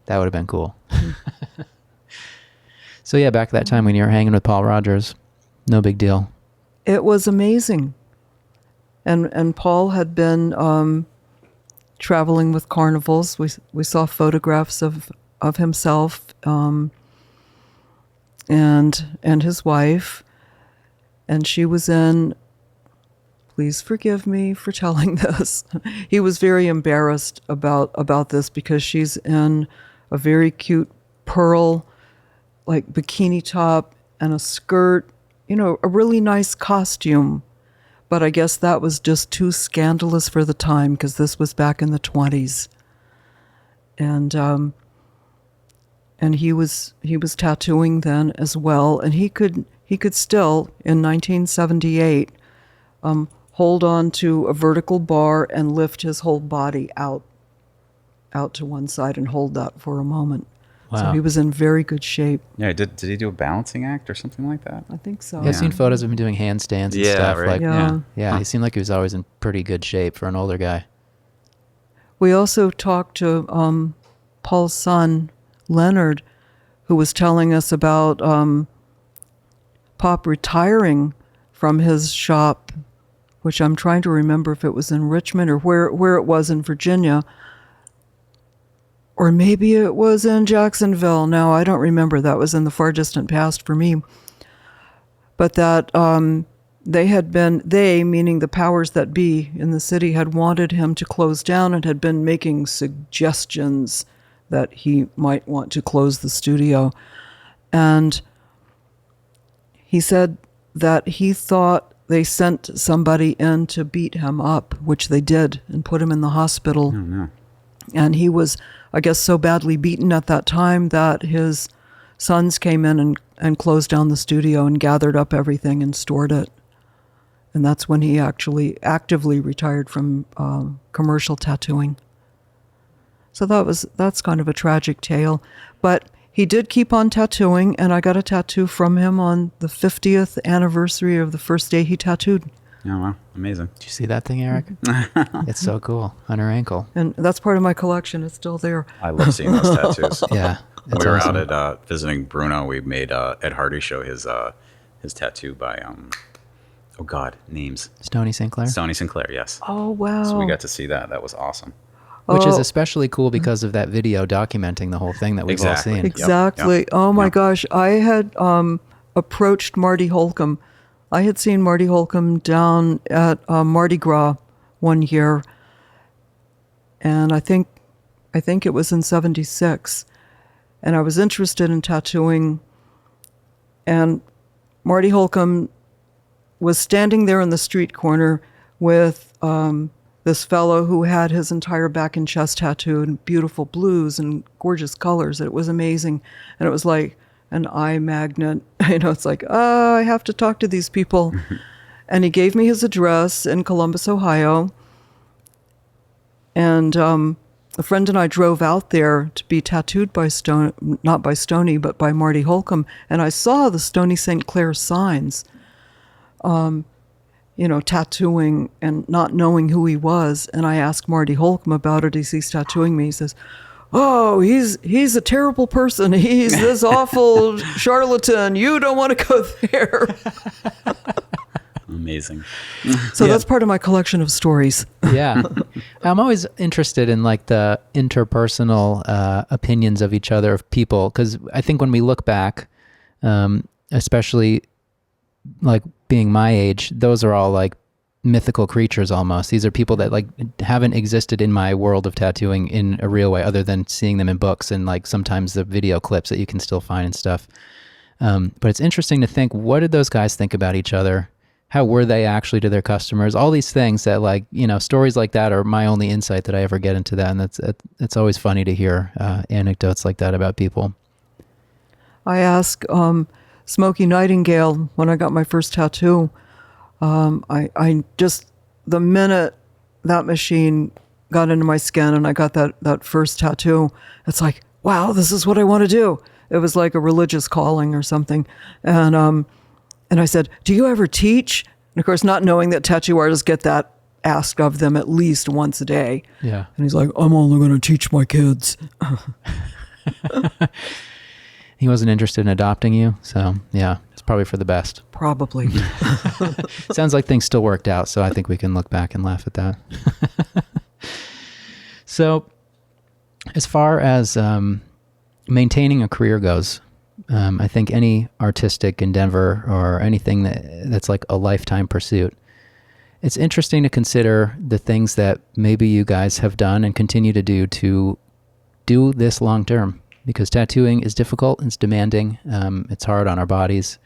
That would have been cool. So yeah, back at that time when you were hanging with Paul Rogers, no big deal. It was amazing. And Paul had been traveling with carnivals. We saw photographs of himself and his wife, and she was in. Please forgive me for telling this. He was very embarrassed about this because she's in a very cute pearl, like bikini top and a skirt, a really nice costume. But I guess that was just too scandalous for the time because this was back in the 1920s. And he was tattooing then as well, and he could still in 1978 hold on to a vertical bar and lift his whole body out to one side and hold that for a moment. Wow. So he was in very good shape. Yeah. Did he do a balancing act or something like that? I think so. Yeah, I've seen photos of him doing handstands and Yeah, stuff. right. Like, Yeah. yeah, he seemed like he was always in pretty good shape for an older guy. We also talked to Paul's son, Leonard, who was telling us about Pop retiring from his shop, which I'm trying to remember if it was in Richmond or where it was in Virginia. Or maybe it was in Jacksonville. No, I don't remember. That was in the far distant past for me. But that they, meaning the powers that be in the city, had wanted him to close down and had been making suggestions that he might want to close the studio. And he said that he thought they sent somebody in to beat him up, which they did, and put him in the hospital. Oh, no. And he was, I guess, so badly beaten at that time that his sons came in and closed down the studio and gathered up everything and stored it. And that's when he actually actively retired from commercial tattooing. So that's kind of a tragic tale. But he did keep on tattooing, and I got a tattoo from him on the 50th anniversary of the first day he tattooed. Oh, wow. Amazing. Did you see that thing, Eric? It's so cool. On her ankle. And that's part of my collection. It's still there. I love seeing those tattoos. Yeah. When we were out at visiting Bruno, we made Ed Hardy show his tattoo by, oh God, names. Stony Sinclair? Stony Sinclair, yes. Oh, wow. So we got to see that. That was awesome. Which is especially cool because of that video documenting the whole thing that we've all seen. Exactly. Yep. Oh, my Yep. gosh. I had approached Marty Holcomb. I had seen Marty Holcomb down at Mardi Gras one year, and I think it was in '76, and I was interested in tattooing, and Marty Holcomb was standing there in the street corner with this fellow who had his entire back and chest tattooed in beautiful blues and gorgeous colors. It was amazing, and it was like an eye magnet. It's like, I have to talk to these people. And he gave me his address in Columbus, Ohio. And a friend and I drove out there to be tattooed by not by Stony, but by Marty Holcomb. And I saw the Stony St. Clair signs, tattooing and not knowing who he was. And I asked Marty Holcomb about it as he's tattooing me. He says, oh, he's a terrible person. He's this awful charlatan. You don't want to go there. Amazing. So that's part of my collection of stories. Yeah. I'm always interested in like the interpersonal opinions of each other, of people, because I think when we look back, especially like being my age, those are all like mythical creatures almost. These are people that like haven't existed in my world of tattooing in a real way other than seeing them in books and like sometimes the video clips that you can still find and stuff. But it's interesting to think, what did those guys think about each other? How were they actually to their customers? All these things that like, stories like that are my only insight that I ever get into that. And it's always funny to hear anecdotes like that about people. I asked Smokey Nightingale when I got my first tattoo. I just, the minute that machine got into my skin and I got that first tattoo, it's like, wow, this is what I want to do. It was like a religious calling or something. And I said, do you ever teach? And of course, not knowing that tattoo artists get that asked of them at least once a day. Yeah. And he's like, I'm only going to teach my kids. He wasn't interested in adopting you. So yeah, it's probably for the best. Probably. Sounds like things still worked out. So I think we can look back and laugh at that. So as far as maintaining a career goes, I think any artistic endeavor or anything that's like a lifetime pursuit, it's interesting to consider the things that maybe you guys have done and continue to do this long term, because tattooing is difficult, it's demanding, it's hard on our bodies,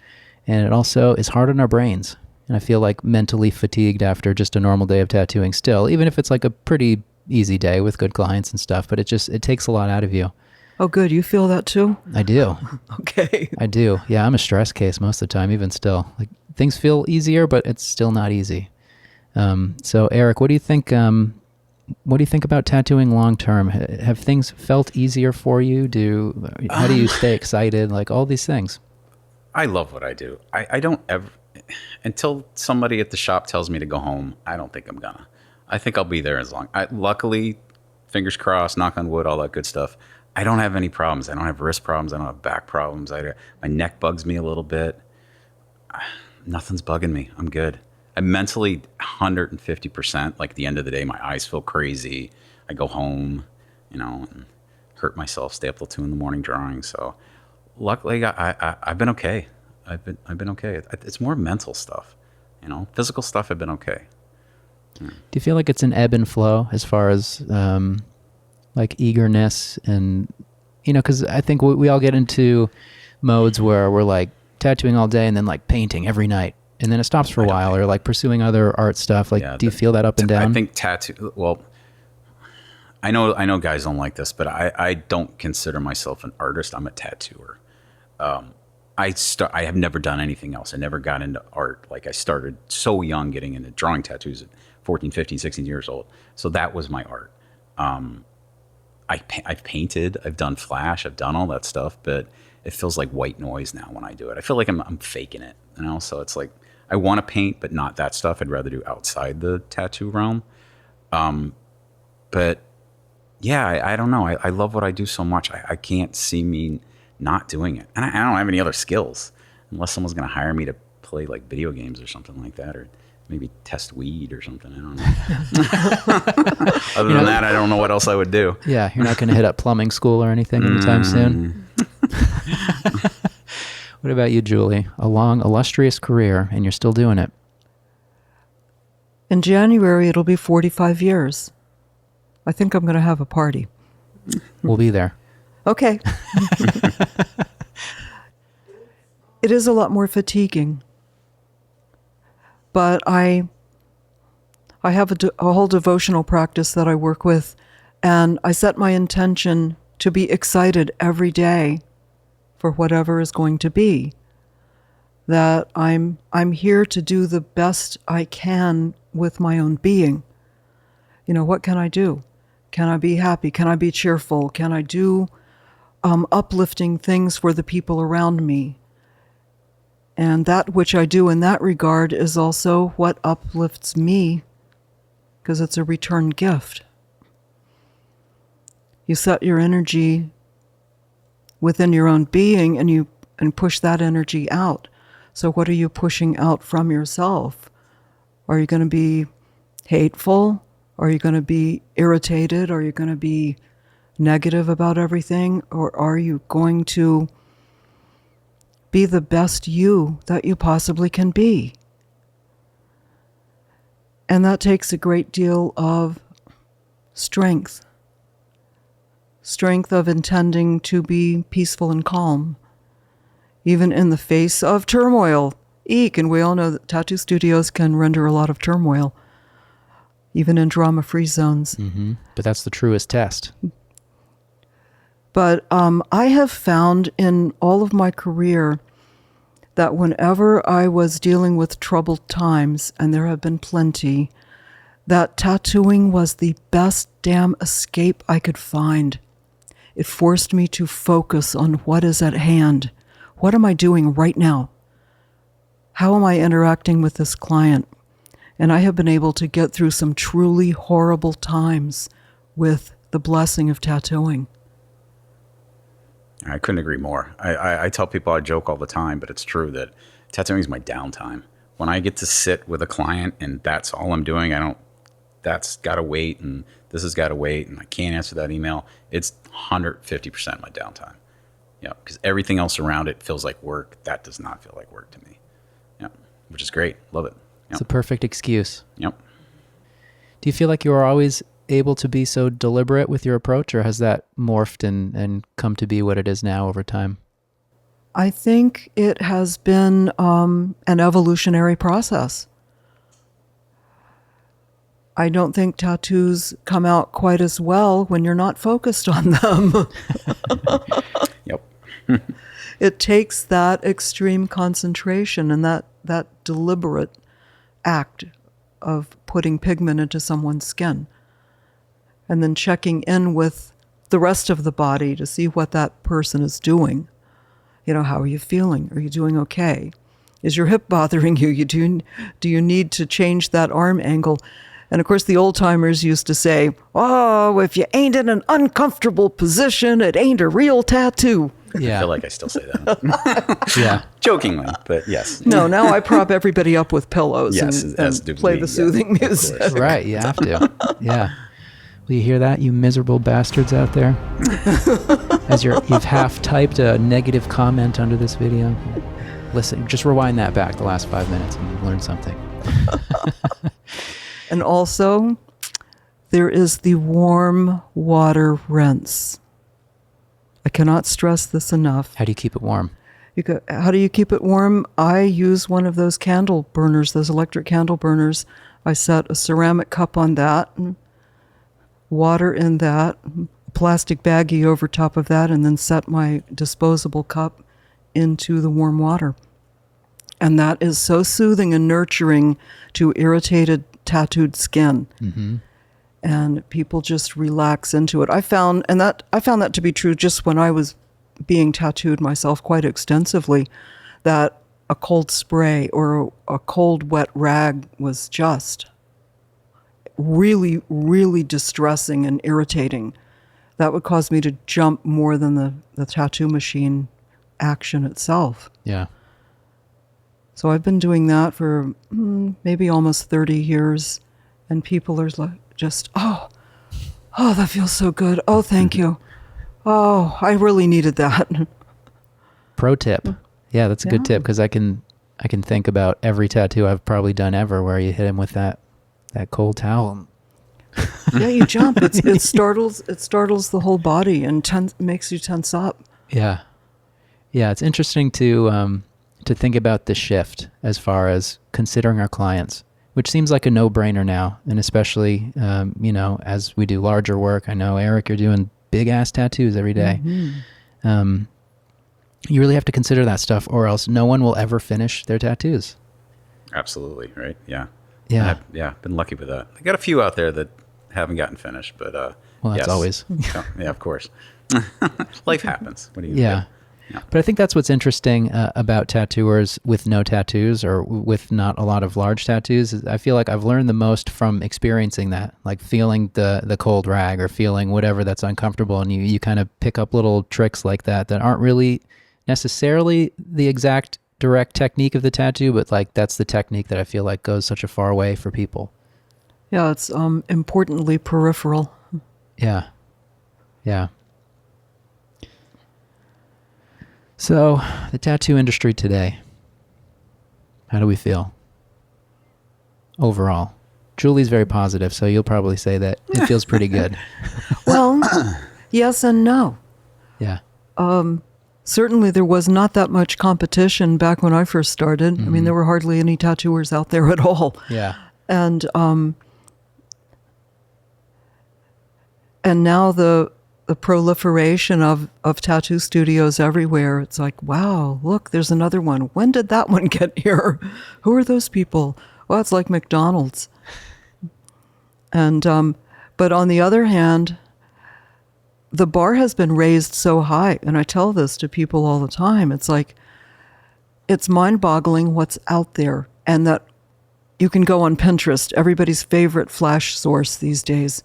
and it also is hard on our brains. And I feel like mentally fatigued after just a normal day of tattooing still, even if it's like a pretty easy day with good clients and stuff, but it takes a lot out of you. Oh, good. You feel that too? I do. Okay. I do. Yeah, I'm a stress case most of the time, even still. Like things feel easier, but it's still not easy. So Eric, what do you think? What do you think about tattooing long term? Have things felt easier for you? How do you stay excited? Like all these things. I love what I do. I don't ever, until somebody at the shop tells me to go home, I don't think I'm gonna. I think I'll be there as long. Luckily, fingers crossed, knock on wood, all that good stuff. I don't have any problems. I don't have wrist problems. I don't have back problems. My neck bugs me a little bit. nothing's bugging me. I'm good. I'm mentally 150%. Like, at the end of the day, my eyes feel crazy. I go home, and hurt myself, stay up till 2 a.m. drawing. So luckily I've been okay. I've been okay. It's more mental stuff, physical stuff. I've been okay. Do you feel like it's an ebb and flow as far as like eagerness and, because I think we all get into modes where we're like tattooing all day and then like painting every night, and then it stops for a while, or like pursuing other art stuff. Like, do you feel that up and down? I think well, I know guys don't like this, but I don't consider myself an artist. I'm a tattooer. I have never done anything else. I never got into art. Like, I started so young getting into drawing tattoos at 14, 15, 16 years old. So that was my art. I've painted, I've done flash, I've done all that stuff, but it feels like white noise now when I do it. I feel like I'm faking it, So it's like, I want to paint, but not that stuff. I'd rather do outside the tattoo realm. But yeah, I don't know. I love what I do so much. I can't see me not doing it. And I don't have any other skills, unless someone's going to hire me to play like video games or something like that, or maybe test weed or something. I don't know. Other than that, I don't know what else I would do. Yeah, you're not going to hit up plumbing school or anything anytime soon. What about you, Juli? A long, illustrious career, and you're still doing it. In January, it'll be 45 years. I think I'm going to have a party. We'll be there. Okay. It is a lot more fatiguing. But I have a whole devotional practice that I work with, and I set my intention to be excited every day for whatever is going to be. That I'm here to do the best I can with my own being. What can I do? Can I be happy? Can I be cheerful? Can I do uplifting things for the people around me? And that which I do in that regard is also what uplifts me, because it's a return gift. You set your energy within your own being and push that energy out. So what are you pushing out from yourself? Are you going to be hateful? Are you going to be irritated? Are you going to be negative about everything? Or are you going to be the best you that you possibly can be? And that takes a great deal of strength. Strength of intending to be peaceful and calm, even in the face of turmoil. Eek, and we all know that tattoo studios can render a lot of turmoil, even in drama-free zones. Mm-hmm. But that's the truest test. But I have found in all of my career that whenever I was dealing with troubled times, and there have been plenty, that tattooing was the best damn escape I could find. It forced me to focus on what is at hand. What am I doing right now? How am I interacting with this client? And I have been able to get through some truly horrible times with the blessing of tattooing. I couldn't agree more. I tell people, I joke all the time, but it's true that tattooing is my downtime. When I get to sit with a client and that's all I'm doing, that's got to wait, and this has got to wait, and I can't answer that email. It's 150% my downtime. Yeah, because everything else around it feels like work. That does not feel like work to me. Yeah, which is great. Love it. Yep. It's a perfect excuse. Yep. Do you feel like you are always able to be so deliberate with your approach, or has that morphed and come to be what it is now over time? I think it has been an evolutionary process. I don't think tattoos come out quite as well when you're not focused on them. Yep. It takes that extreme concentration and that deliberate act of putting pigment into someone's skin and then checking in with the rest of the body to see what that person is doing. How are you feeling? Are you doing okay? Is your hip bothering you? Do you need to change that arm angle? And of course, the old timers used to say, "Oh, if you ain't in an uncomfortable position, it ain't a real tattoo." I Yeah. feel like I still say that. Yeah. Jokingly, but yes. No, now I prop everybody up with pillows Yes, and as do play we, the yeah, soothing of music. course. Right. You have to. Yeah. Will you hear that, you miserable bastards out there? As you've half typed a negative comment under this video. Listen, just rewind that back the last 5 minutes and you learn something. And also, there is the warm water rinse. I cannot stress this enough. How do you keep it warm? How do you keep it warm? I use one of those candle burners, those electric candle burners. I set a ceramic cup on that, and water in that, a plastic baggie over top of that, and then set my disposable cup into the warm water. And that is so soothing and nurturing to irritated, tattooed skin. Mm-hmm. And people just relax into it. I found that to be true just when I was being tattooed myself quite extensively, that a cold spray or a cold wet rag was just really, really distressing and irritating. That would cause me to jump more than the tattoo machine action itself. Yeah. So I've been doing that for maybe almost 30 years, and people are like, just, oh, that feels so good. Oh, thank you. Oh, I really needed that. Pro tip. Yeah, that's a good Yeah. tip because I can think about every tattoo I've probably done ever where you hit him with that cold towel. Yeah, you jump. It startles the whole body and makes you tense up. Yeah. Yeah, it's interesting to think about the shift as far as considering our clients, which seems like a no-brainer now, and especially, as we do larger work. I know, Eric, you're doing big-ass tattoos every day. Mm-hmm. You really have to consider that stuff, or else no one will ever finish their tattoos. Absolutely, right? Yeah. Yeah. I've been lucky with that. I got a few out there that haven't gotten finished, but Well, that's yes. always. Yeah, of course. Life happens. What do you Yeah. do? Yeah. But I think that's what's interesting about tattooers with no tattoos or with not a lot of large tattoos. Is I feel like I've learned the most from experiencing that, like feeling the cold rag or feeling whatever that's uncomfortable. And you kind of pick up little tricks like that aren't really necessarily the exact direct technique of the tattoo, but like that's the technique that I feel like goes such a far way for people. Yeah, it's importantly peripheral. Yeah. Yeah. So, the tattoo industry today, how do we feel overall? Julie's very positive, so you'll probably say that it feels pretty good. Well, yes and no. Yeah. Certainly there was not that much competition back when I first started. I mean, there were hardly any tattooers out there at all. Yeah. And now the proliferation of tattoo studios everywhere. It's like, wow, look, there's another one. When did that one get here? Who are those people? Well, it's like McDonald's. And but on the other hand, the bar has been raised so high, and I tell this to people all the time. It's like, it's mind-boggling what's out there, and that you can go on Pinterest, everybody's favorite flash source these days,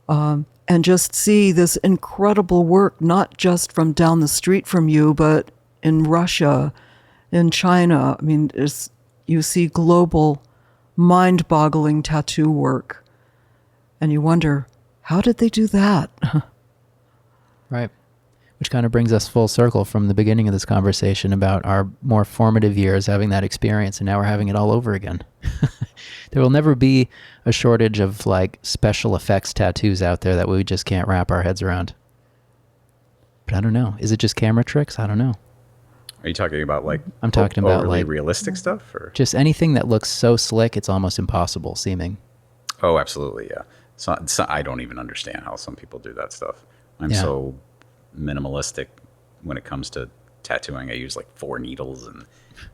and just see this incredible work, not just from down the street from you, but in Russia, in China. I mean, you see global, mind-boggling tattoo work, and you wonder, how did they do that? Right. Which kind of brings us full circle from the beginning of this conversation about our more formative years having that experience, and now we're having it all over again. There will never be a shortage of like special effects tattoos out there that we just can't wrap our heads around. But I don't know. Is it just camera tricks? I don't know. Are you talking about like I'm talking about overly like realistic stuff, or just anything that looks so slick it's almost impossible seeming. Oh, absolutely, yeah. So I don't even understand how some people do that stuff. I'm Yeah. so minimalistic when it comes to tattooing. I use like 4 needles and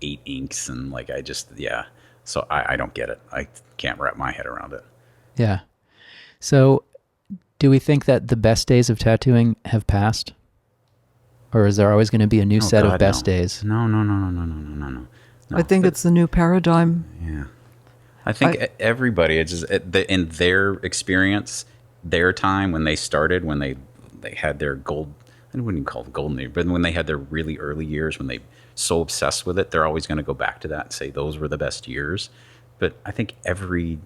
8 inks, and like So I don't get it. I can't wrap my head around it. Yeah. So do we think that the best days of tattooing have passed? Or is there always going to be a new set of best days? No. I think it's the new paradigm. Yeah. I think everybody, it's just in their experience, their time when they started, when they had their I wouldn't even call it the golden age, but when they had their really early years, when they so obsessed with it, they're always going to go back to that and say those were the best years. But I think every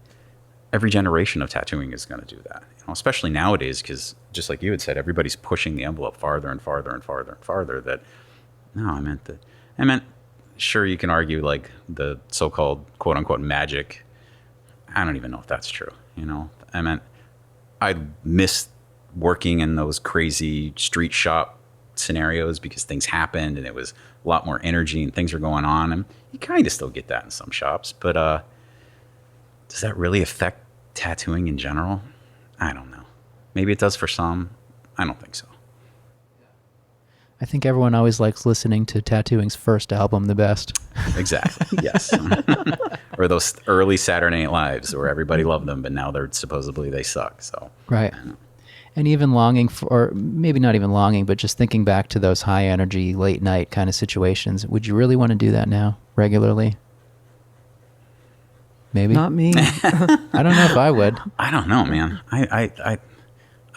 generation of tattooing is going to do that, especially nowadays, because just like you had said, everybody's pushing the envelope farther and farther and farther and farther. That no, I meant sure, you can argue like the so-called quote unquote magic. I don't even know if that's true. I miss working in those crazy street shop scenarios because things happened and it was a lot more energy and things were going on, and you kind of still get that in some shops, but does that really affect tattooing in general? I don't know. Maybe it does for some. I don't think so. I think everyone always likes listening to tattooing's first album the best. Exactly. Yes. Or those early Saturday Night Lives where everybody loved them, but now they're supposedly they suck. So right. And even longing for, or maybe not even longing, but just thinking back to those high energy late night kind of situations. Would you really want to do that now regularly? Maybe. Not me. I don't know if I would. I don't know, man.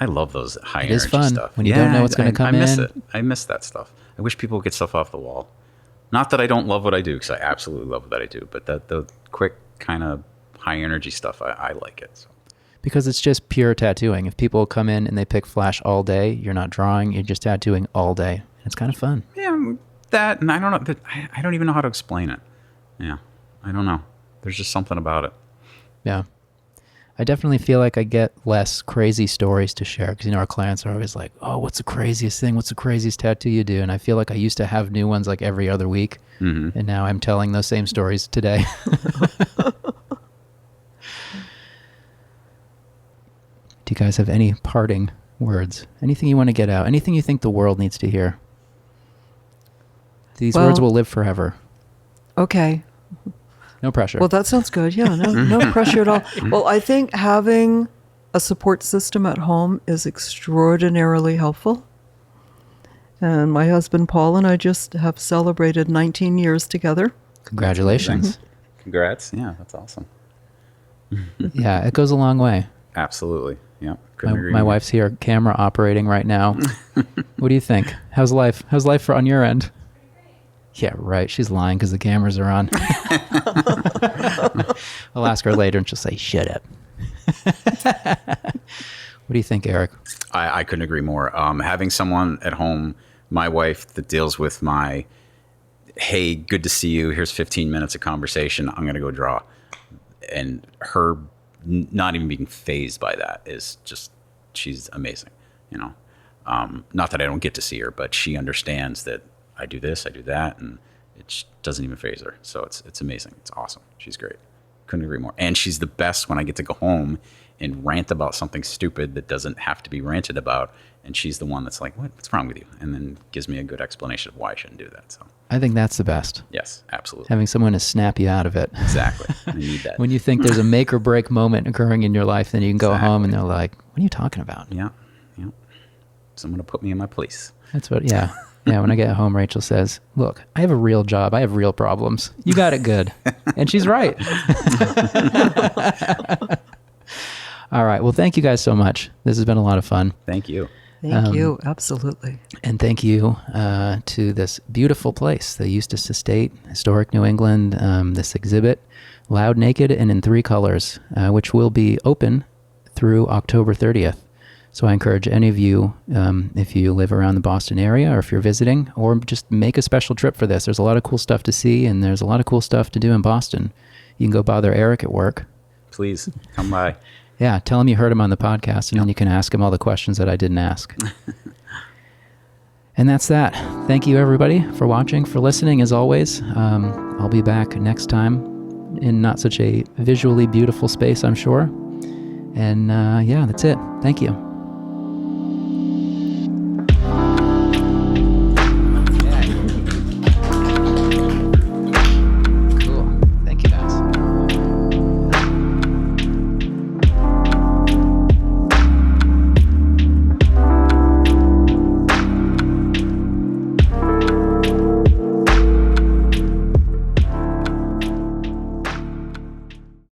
I love those high energy It is fun stuff. when you don't know what's going to come in. I miss it. I miss that stuff. I wish people would get stuff off the wall. Not that I don't love what I do, because I absolutely love what I do, but the quick kind of high energy stuff, I like it. So. Because it's just pure tattooing. If people come in and they pick flash all day, you're not drawing, you're just tattooing all day. It's kind of fun. Yeah, that, and I don't know, I don't even know how to explain it. Yeah, I don't know. There's just something about it. Yeah. I definitely feel like I get less crazy stories to share because, our clients are always like, oh, what's the craziest thing? What's the craziest tattoo you do? And I feel like I used to have new ones like every other week. Mm-hmm. And now I'm telling those same stories today. Do you guys have any parting words? Anything you want to get out? Anything you think the world needs to hear? These words will live forever. Okay. No pressure. Well, that sounds good. Yeah, no pressure at all. Well, I think having a support system at home is extraordinarily helpful. And my husband, Paul, and I just have celebrated 19 years together. Congratulations. Mm-hmm. Congrats. Yeah, that's awesome. Yeah, it goes a long way. Absolutely. Yeah. My wife's here, camera operating right now. What do you think? How's life? How's life on your end? Yeah, right. She's lying because the cameras are on. I'll ask her later and she'll say, shut up. What do you think, Eric? I couldn't agree more. Having someone at home, my wife, that deals with my, hey, good to see you. Here's 15 minutes of conversation. I'm going to go draw. And her not even being fazed by that is just, she's amazing. Not that I don't get to see her, but she understands that I do this, I do that, and it doesn't even faze her. So it's amazing. It's awesome. She's great. Couldn't agree more. And she's the best when I get to go home and rant about something stupid that doesn't have to be ranted about. And she's the one that's like, what's wrong with you? And then gives me a good explanation of why I shouldn't do that. So I think that's the best. Yes, absolutely. Having someone to snap you out of it. Exactly. I need that. When you think there's a make or break moment occurring in your life, then you can go home and they're like, what are you talking about? Yeah. Someone to put me in my place. That's what, yeah. Yeah, when I get home, Rachel says, look, I have a real job. I have real problems. You got it good. And she's right. All right. Well, thank you guys so much. This has been a lot of fun. Thank you. Thank you. Absolutely. And thank you to this beautiful place, the Eustis Estate, historic New England, this exhibit, Loud Naked and in 3 colors, which will be open through October 30th. So I encourage any of you, if you live around the Boston area or if you're visiting, or just make a special trip for this. There's a lot of cool stuff to see, and there's a lot of cool stuff to do in Boston. You can go bother Eric at work. Please, come by. Yeah, tell him you heard him on the podcast, and then you can ask him all the questions that I didn't ask. And that's that. Thank you, everybody, for watching, for listening, as always. I'll be back next time in not such a visually beautiful space, I'm sure. And yeah, that's it. Thank you.